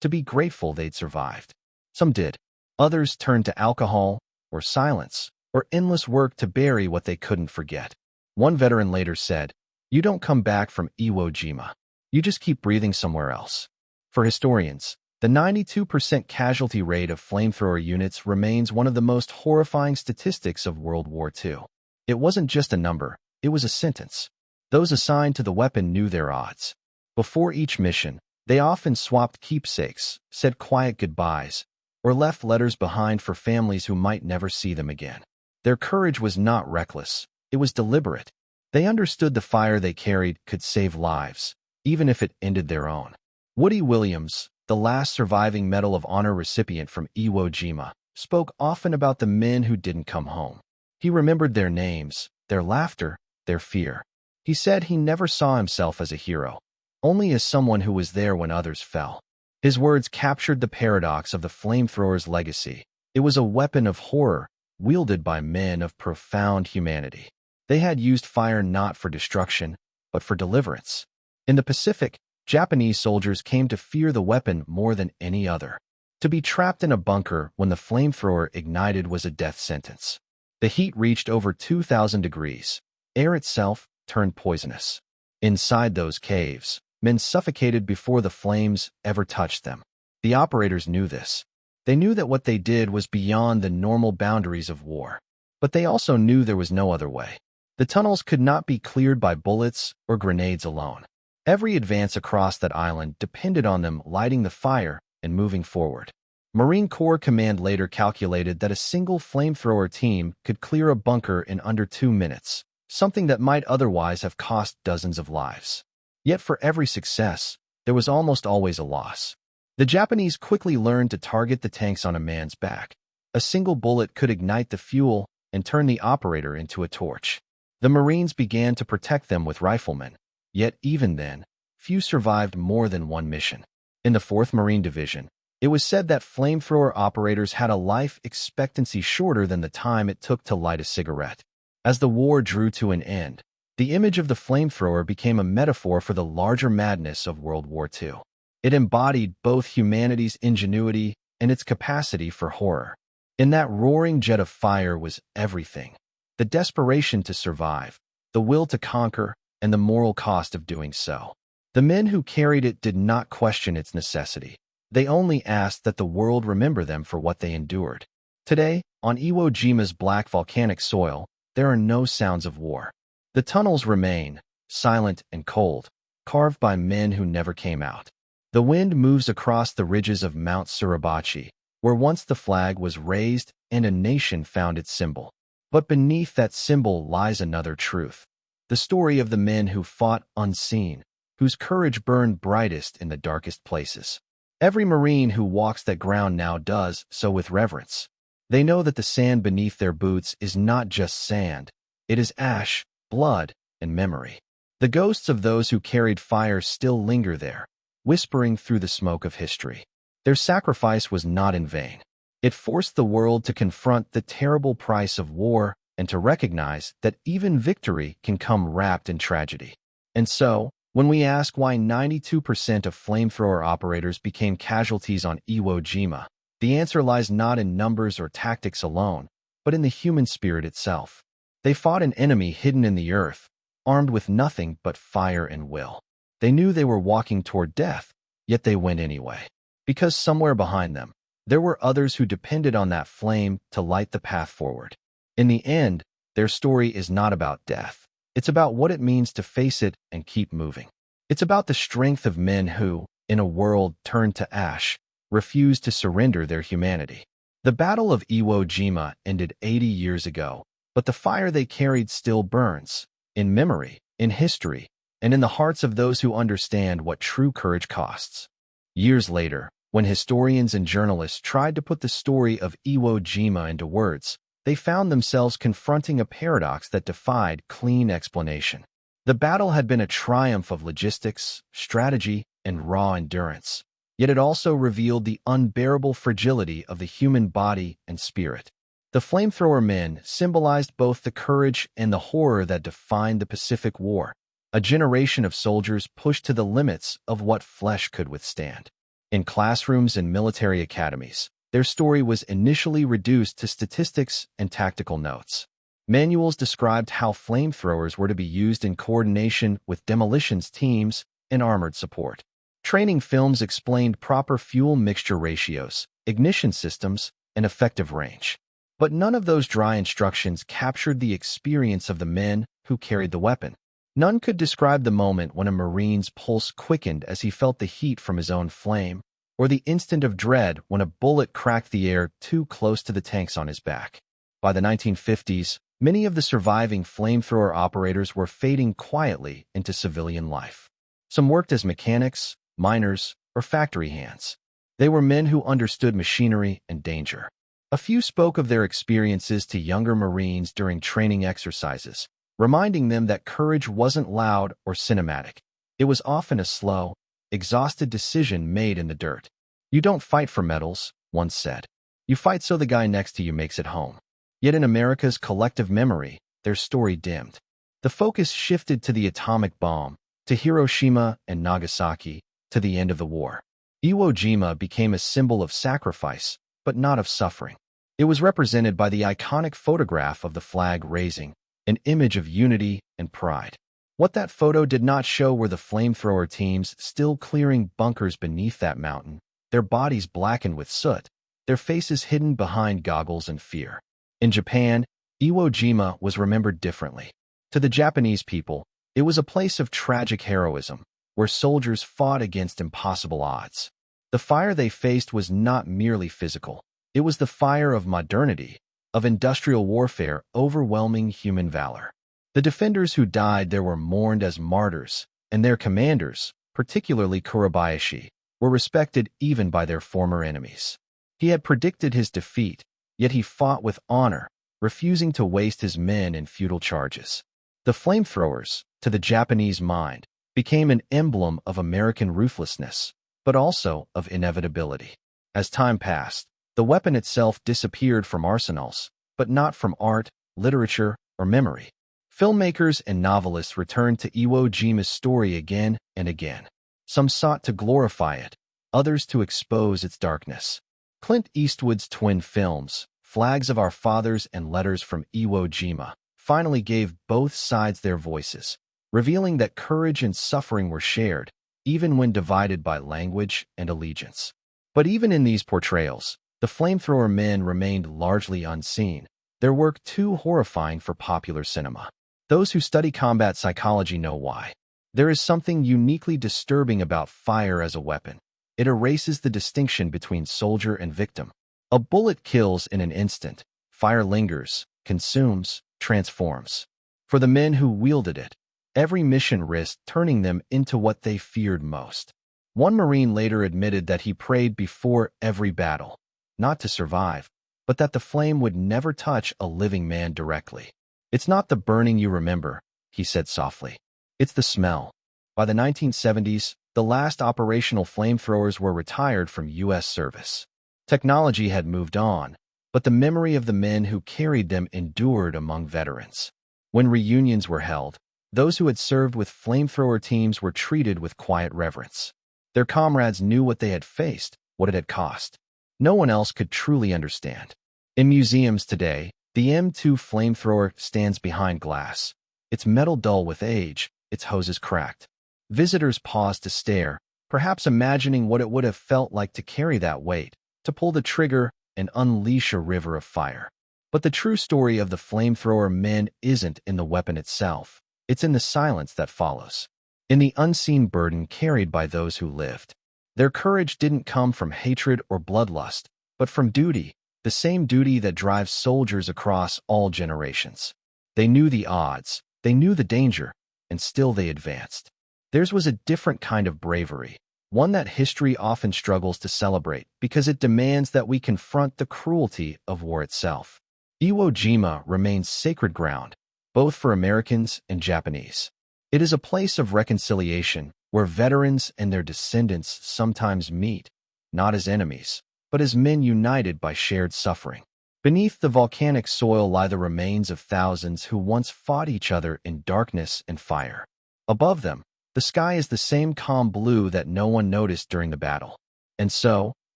to be grateful they'd survived. Some did. Others turned to alcohol, or silence, or endless work to bury what they couldn't forget. One veteran later said, "You don't come back from Iwo Jima. You just keep breathing somewhere else." For historians, the 92% casualty rate of flamethrower units remains one of the most horrifying statistics of World War II. It wasn't just a number, it was a sentence. Those assigned to the weapon knew their odds. Before each mission, they often swapped keepsakes, said quiet goodbyes, or left letters behind for families who might never see them again. Their courage was not reckless, it was deliberate. They understood the fire they carried could save lives, even if it ended their own. Woody Williams, the last surviving Medal of Honor recipient from Iwo Jima, spoke often about the men who didn't come home. He remembered their names, their laughter, their fear. He said he never saw himself as a hero, only as someone who was there when others fell. His words captured the paradox of the flamethrower's legacy. It was a weapon of horror, wielded by men of profound humanity. They had used fire not for destruction, but for deliverance. In the Pacific, Japanese soldiers came to fear the weapon more than any other. To be trapped in a bunker when the flamethrower ignited was a death sentence. The heat reached over 2,000 degrees. Air itself turned poisonous. Inside those caves, men suffocated before the flames ever touched them. The operators knew this. They knew that what they did was beyond the normal boundaries of war. But they also knew there was no other way. The tunnels could not be cleared by bullets or grenades alone. Every advance across that island depended on them lighting the fire and moving forward. Marine Corps Command later calculated that a single flamethrower team could clear a bunker in under 2 minutes, something that might otherwise have cost dozens of lives. Yet for every success, there was almost always a loss. The Japanese quickly learned to target the tanks on a man's back. A single bullet could ignite the fuel and turn the operator into a torch. The Marines began to protect them with riflemen, yet even then, few survived more than one mission. In the 4th Marine Division, it was said that flamethrower operators had a life expectancy shorter than the time it took to light a cigarette. As the war drew to an end, the image of the flamethrower became a metaphor for the larger madness of World War II. It embodied both humanity's ingenuity and its capacity for horror. In that roaring jet of fire was everything: the desperation to survive, the will to conquer, and the moral cost of doing so. The men who carried it did not question its necessity. They only asked that the world remember them for what they endured. Today, on Iwo Jima's black volcanic soil, there are no sounds of war. The tunnels remain, silent and cold, carved by men who never came out. The wind moves across the ridges of Mount Suribachi, where once the flag was raised and a nation found its symbol. But beneath that symbol lies another truth: the story of the men who fought unseen, whose courage burned brightest in the darkest places. Every Marine who walks that ground now does so with reverence. They know that the sand beneath their boots is not just sand. It is ash, blood, and memory. The ghosts of those who carried fire still linger there, whispering through the smoke of history. Their sacrifice was not in vain. It forced the world to confront the terrible price of war and to recognize that even victory can come wrapped in tragedy. And so, when we ask why 92% of flamethrower operators became casualties on Iwo Jima, the answer lies not in numbers or tactics alone, but in the human spirit itself. They fought an enemy hidden in the earth, armed with nothing but fire and will. They knew they were walking toward death, yet they went anyway. Because somewhere behind them, there were others who depended on that flame to light the path forward. In the end, their story is not about death. It's about what it means to face it and keep moving. It's about the strength of men who, in a world turned to ash, refused to surrender their humanity. The Battle of Iwo Jima ended 80 years ago, but the fire they carried still burns, in memory, in history, and in the hearts of those who understand what true courage costs. Years later, when historians and journalists tried to put the story of Iwo Jima into words, they found themselves confronting a paradox that defied clean explanation. The battle had been a triumph of logistics, strategy, and raw endurance. Yet it also revealed the unbearable fragility of the human body and spirit. The flamethrower men symbolized both the courage and the horror that defined the Pacific War, a generation of soldiers pushed to the limits of what flesh could withstand. In classrooms and military academies, their story was initially reduced to statistics and tactical notes. Manuals described how flamethrowers were to be used in coordination with demolitions teams and armored support. Training films explained proper fuel mixture ratios, ignition systems, and effective range. But none of those dry instructions captured the experience of the men who carried the weapon. None could describe the moment when a Marine's pulse quickened as he felt the heat from his own flame, or the instant of dread when a bullet cracked the air too close to the tanks on his back. By the 1950s, many of the surviving flamethrower operators were fading quietly into civilian life. Some worked as mechanics, miners, or factory hands. They were men who understood machinery and danger. A few spoke of their experiences to younger Marines during training exercises, reminding them that courage wasn't loud or cinematic. It was often a slow, exhausted decision made in the dirt. "You don't fight for medals," one said. "You fight so the guy next to you makes it home." Yet in America's collective memory, their story dimmed. The focus shifted to the atomic bomb, to Hiroshima and Nagasaki, to the end of the war. Iwo Jima became a symbol of sacrifice, but not of suffering. It was represented by the iconic photograph of the flag raising, an image of unity and pride. What that photo did not show were the flamethrower teams still clearing bunkers beneath that mountain, their bodies blackened with soot, their faces hidden behind goggles and fear. In Japan, Iwo Jima was remembered differently. To the Japanese people, it was a place of tragic heroism, where soldiers fought against impossible odds. The fire they faced was not merely physical. It was the fire of modernity, of industrial warfare overwhelming human valor. The defenders who died there were mourned as martyrs, and their commanders, particularly Kuribayashi, were respected even by their former enemies. He had predicted his defeat, yet he fought with honor, refusing to waste his men in futile charges. The flamethrowers, to the Japanese mind, became an emblem of American ruthlessness, but also of inevitability. As time passed, the weapon itself disappeared from arsenals, but not from art, literature, or memory. Filmmakers and novelists returned to Iwo Jima's story again and again. Some sought to glorify it, others to expose its darkness. Clint Eastwood's twin films, Flags of Our Fathers and Letters from Iwo Jima, finally gave both sides their voices, revealing that courage and suffering were shared, even when divided by language and allegiance. But even in these portrayals, the flamethrower men remained largely unseen, their work too horrifying for popular cinema. Those who study combat psychology know why. There is something uniquely disturbing about fire as a weapon. It erases the distinction between soldier and victim. A bullet kills in an instant. Fire lingers, consumes, transforms. For the men who wielded it, every mission risked turning them into what they feared most. One Marine later admitted that he prayed before every battle, not to survive, but that the flame would never touch a living man directly. "It's not the burning you remember," he said softly. "It's the smell." By the 1970s, the last operational flamethrowers were retired from U.S. service. Technology had moved on, but the memory of the men who carried them endured among veterans. When reunions were held, those who had served with flamethrower teams were treated with quiet reverence. Their comrades knew what they had faced, what it had cost. No one else could truly understand. In museums today, the M2 flamethrower stands behind glass, its metal dull with age, its hoses cracked. Visitors pause to stare, perhaps imagining what it would have felt like to carry that weight, to pull the trigger and unleash a river of fire. But the true story of the flamethrower men isn't in the weapon itself. It's in the silence that follows, in the unseen burden carried by those who lived. Their courage didn't come from hatred or bloodlust, but from duty, the same duty that drives soldiers across all generations. They knew the odds, they knew the danger, and still they advanced. Theirs was a different kind of bravery, one that history often struggles to celebrate because it demands that we confront the cruelty of war itself. Iwo Jima remains sacred ground, both for Americans and Japanese. It is a place of reconciliation, where veterans and their descendants sometimes meet, not as enemies, but as men united by shared suffering. Beneath the volcanic soil lie the remains of thousands who once fought each other in darkness and fire. Above them, the sky is the same calm blue that no one noticed during the battle. And so,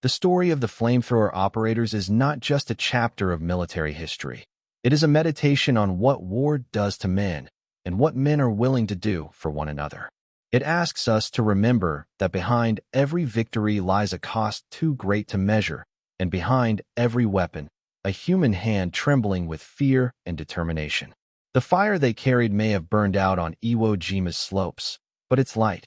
the story of the flamethrower operators is not just a chapter of military history. It is a meditation on what war does to men and what men are willing to do for one another. It asks us to remember that behind every victory lies a cost too great to measure, and behind every weapon, a human hand trembling with fear and determination. The fire they carried may have burned out on Iwo Jima's slopes, but its light,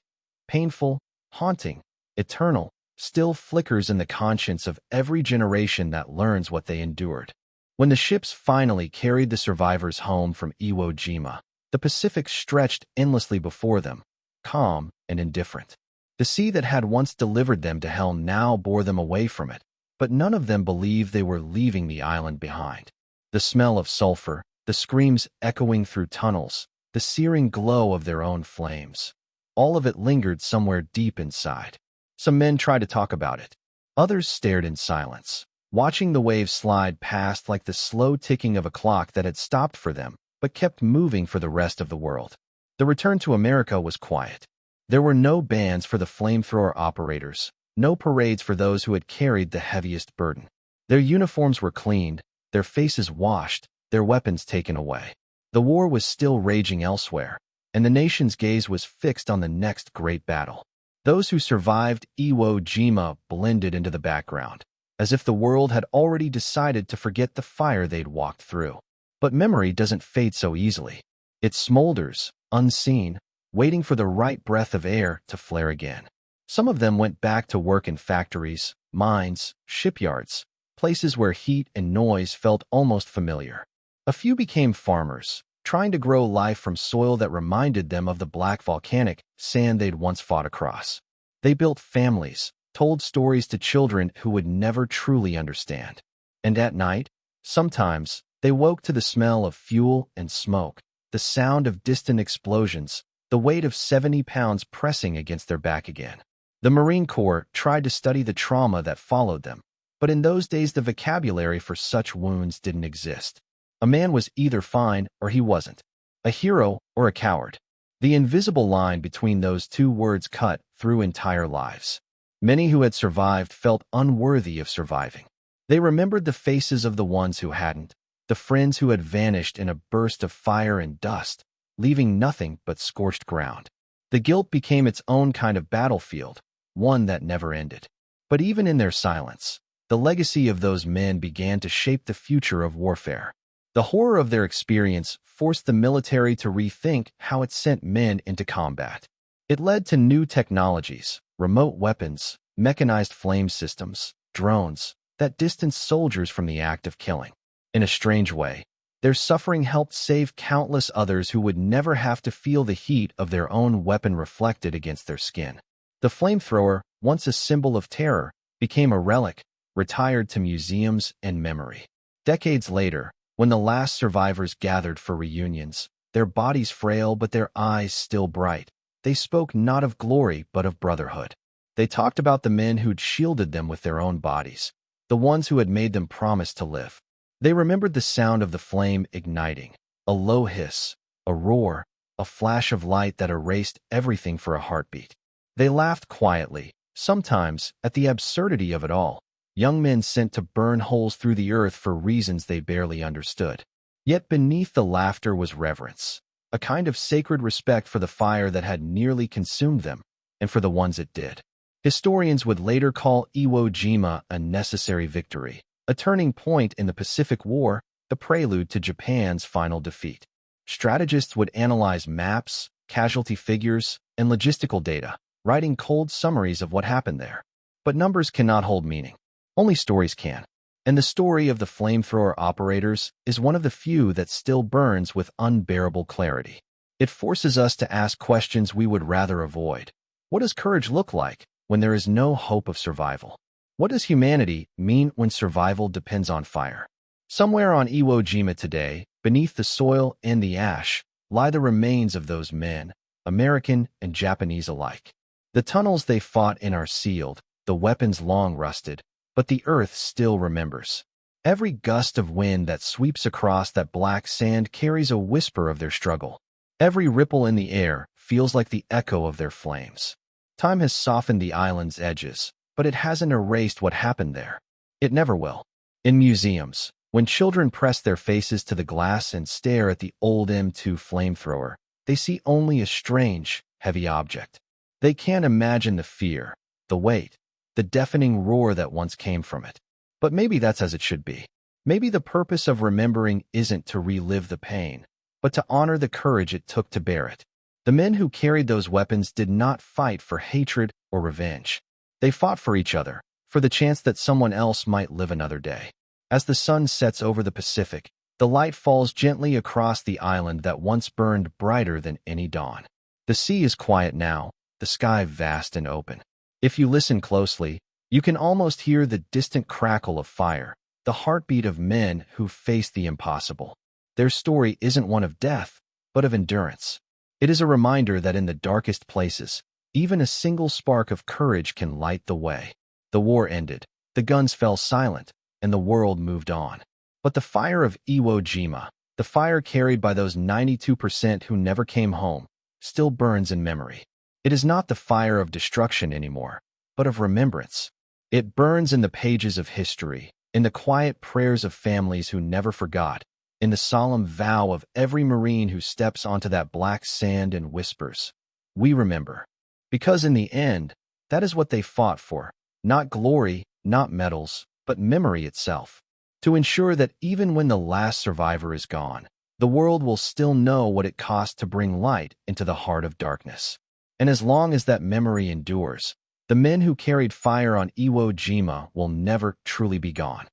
painful, haunting, eternal, still flickers in the conscience of every generation that learns what they endured. When the ships finally carried the survivors home from Iwo Jima, the Pacific stretched endlessly before them, calm and indifferent. The sea that had once delivered them to hell now bore them away from it, but none of them believed they were leaving the island behind. The smell of sulfur, the screams echoing through tunnels, the searing glow of their own flames, all of it lingered somewhere deep inside. Some men tried to talk about it. Others stared in silence, watching the waves slide past like the slow ticking of a clock that had stopped for them, but kept moving for the rest of the world. The return to America was quiet. There were no bands for the flamethrower operators, no parades for those who had carried the heaviest burden. Their uniforms were cleaned, their faces washed, their weapons taken away. The war was still raging elsewhere, and the nation's gaze was fixed on the next great battle. Those who survived Iwo Jima blended into the background, as if the world had already decided to forget the fire they'd walked through. But memory doesn't fade so easily. It smolders, unseen, waiting for the right breath of air to flare again. Some of them went back to work in factories, mines, shipyards, places where heat and noise felt almost familiar. A few became farmers, trying to grow life from soil that reminded them of the black volcanic sand they'd once fought across. They built families, told stories to children who would never truly understand. And at night, sometimes, they woke to the smell of fuel and smoke, the sound of distant explosions, the weight of 70 pounds pressing against their back again. The Marine Corps tried to study the trauma that followed them, but in those days the vocabulary for such wounds didn't exist. A man was either fine or he wasn't, a hero or a coward. The invisible line between those two words cut through entire lives. Many who had survived felt unworthy of surviving. They remembered the faces of the ones who hadn't, the friends who had vanished in a burst of fire and dust, leaving nothing but scorched ground. The guilt became its own kind of battlefield, one that never ended. But even in their silence, the legacy of those men began to shape the future of warfare. The horror of their experience forced the military to rethink how it sent men into combat. It led to new technologies, remote weapons, mechanized flame systems, drones, that distanced soldiers from the act of killing. In a strange way, their suffering helped save countless others who would never have to feel the heat of their own weapon reflected against their skin. The flamethrower, once a symbol of terror, became a relic, retired to museums and memory. Decades later, when the last survivors gathered for reunions, their bodies frail but their eyes still bright, they spoke not of glory but of brotherhood. They talked about the men who'd shielded them with their own bodies, the ones who had made them promise to live. They remembered the sound of the flame igniting, a low hiss, a roar, a flash of light that erased everything for a heartbeat. They laughed quietly, sometimes at the absurdity of it all. Young men sent to burn holes through the earth for reasons they barely understood. Yet beneath the laughter was reverence, a kind of sacred respect for the fire that had nearly consumed them, and for the ones it did. Historians would later call Iwo Jima a necessary victory, a turning point in the Pacific War, the prelude to Japan's final defeat. Strategists would analyze maps, casualty figures, and logistical data, writing cold summaries of what happened there. But numbers cannot hold meaning. Only stories can. And the story of the flamethrower operators is one of the few that still burns with unbearable clarity. It forces us to ask questions we would rather avoid. What does courage look like when there is no hope of survival? What does humanity mean when survival depends on fire? Somewhere on Iwo Jima today, beneath the soil and the ash, lie the remains of those men, American and Japanese alike. The tunnels they fought in are sealed, the weapons long rusted, but the earth still remembers. Every gust of wind that sweeps across that black sand carries a whisper of their struggle. Every ripple in the air feels like the echo of their flames. Time has softened the island's edges, but it hasn't erased what happened there. It never will. In museums, when children press their faces to the glass and stare at the old M2 flamethrower, they see only a strange, heavy object. They can't imagine the fear, the weight, the deafening roar that once came from it. But maybe that's as it should be. Maybe the purpose of remembering isn't to relive the pain, but to honor the courage it took to bear it. The men who carried those weapons did not fight for hatred or revenge. They fought for each other, for the chance that someone else might live another day. As the sun sets over the Pacific, the light falls gently across the island that once burned brighter than any dawn. The sea is quiet now, the sky vast and open. If you listen closely, you can almost hear the distant crackle of fire, the heartbeat of men who faced the impossible. Their story isn't one of death, but of endurance. It is a reminder that in the darkest places, even a single spark of courage can light the way. The war ended, the guns fell silent, and the world moved on. But the fire of Iwo Jima, the fire carried by those 92% who never came home, still burns in memory. It is not the fire of destruction anymore, but of remembrance. It burns in the pages of history, in the quiet prayers of families who never forgot, in the solemn vow of every Marine who steps onto that black sand and whispers, "We remember." Because in the end, that is what they fought for. Not glory, not medals, but memory itself. To ensure that even when the last survivor is gone, the world will still know what it cost to bring light into the heart of darkness. And as long as that memory endures, the men who carried fire on Iwo Jima will never truly be gone.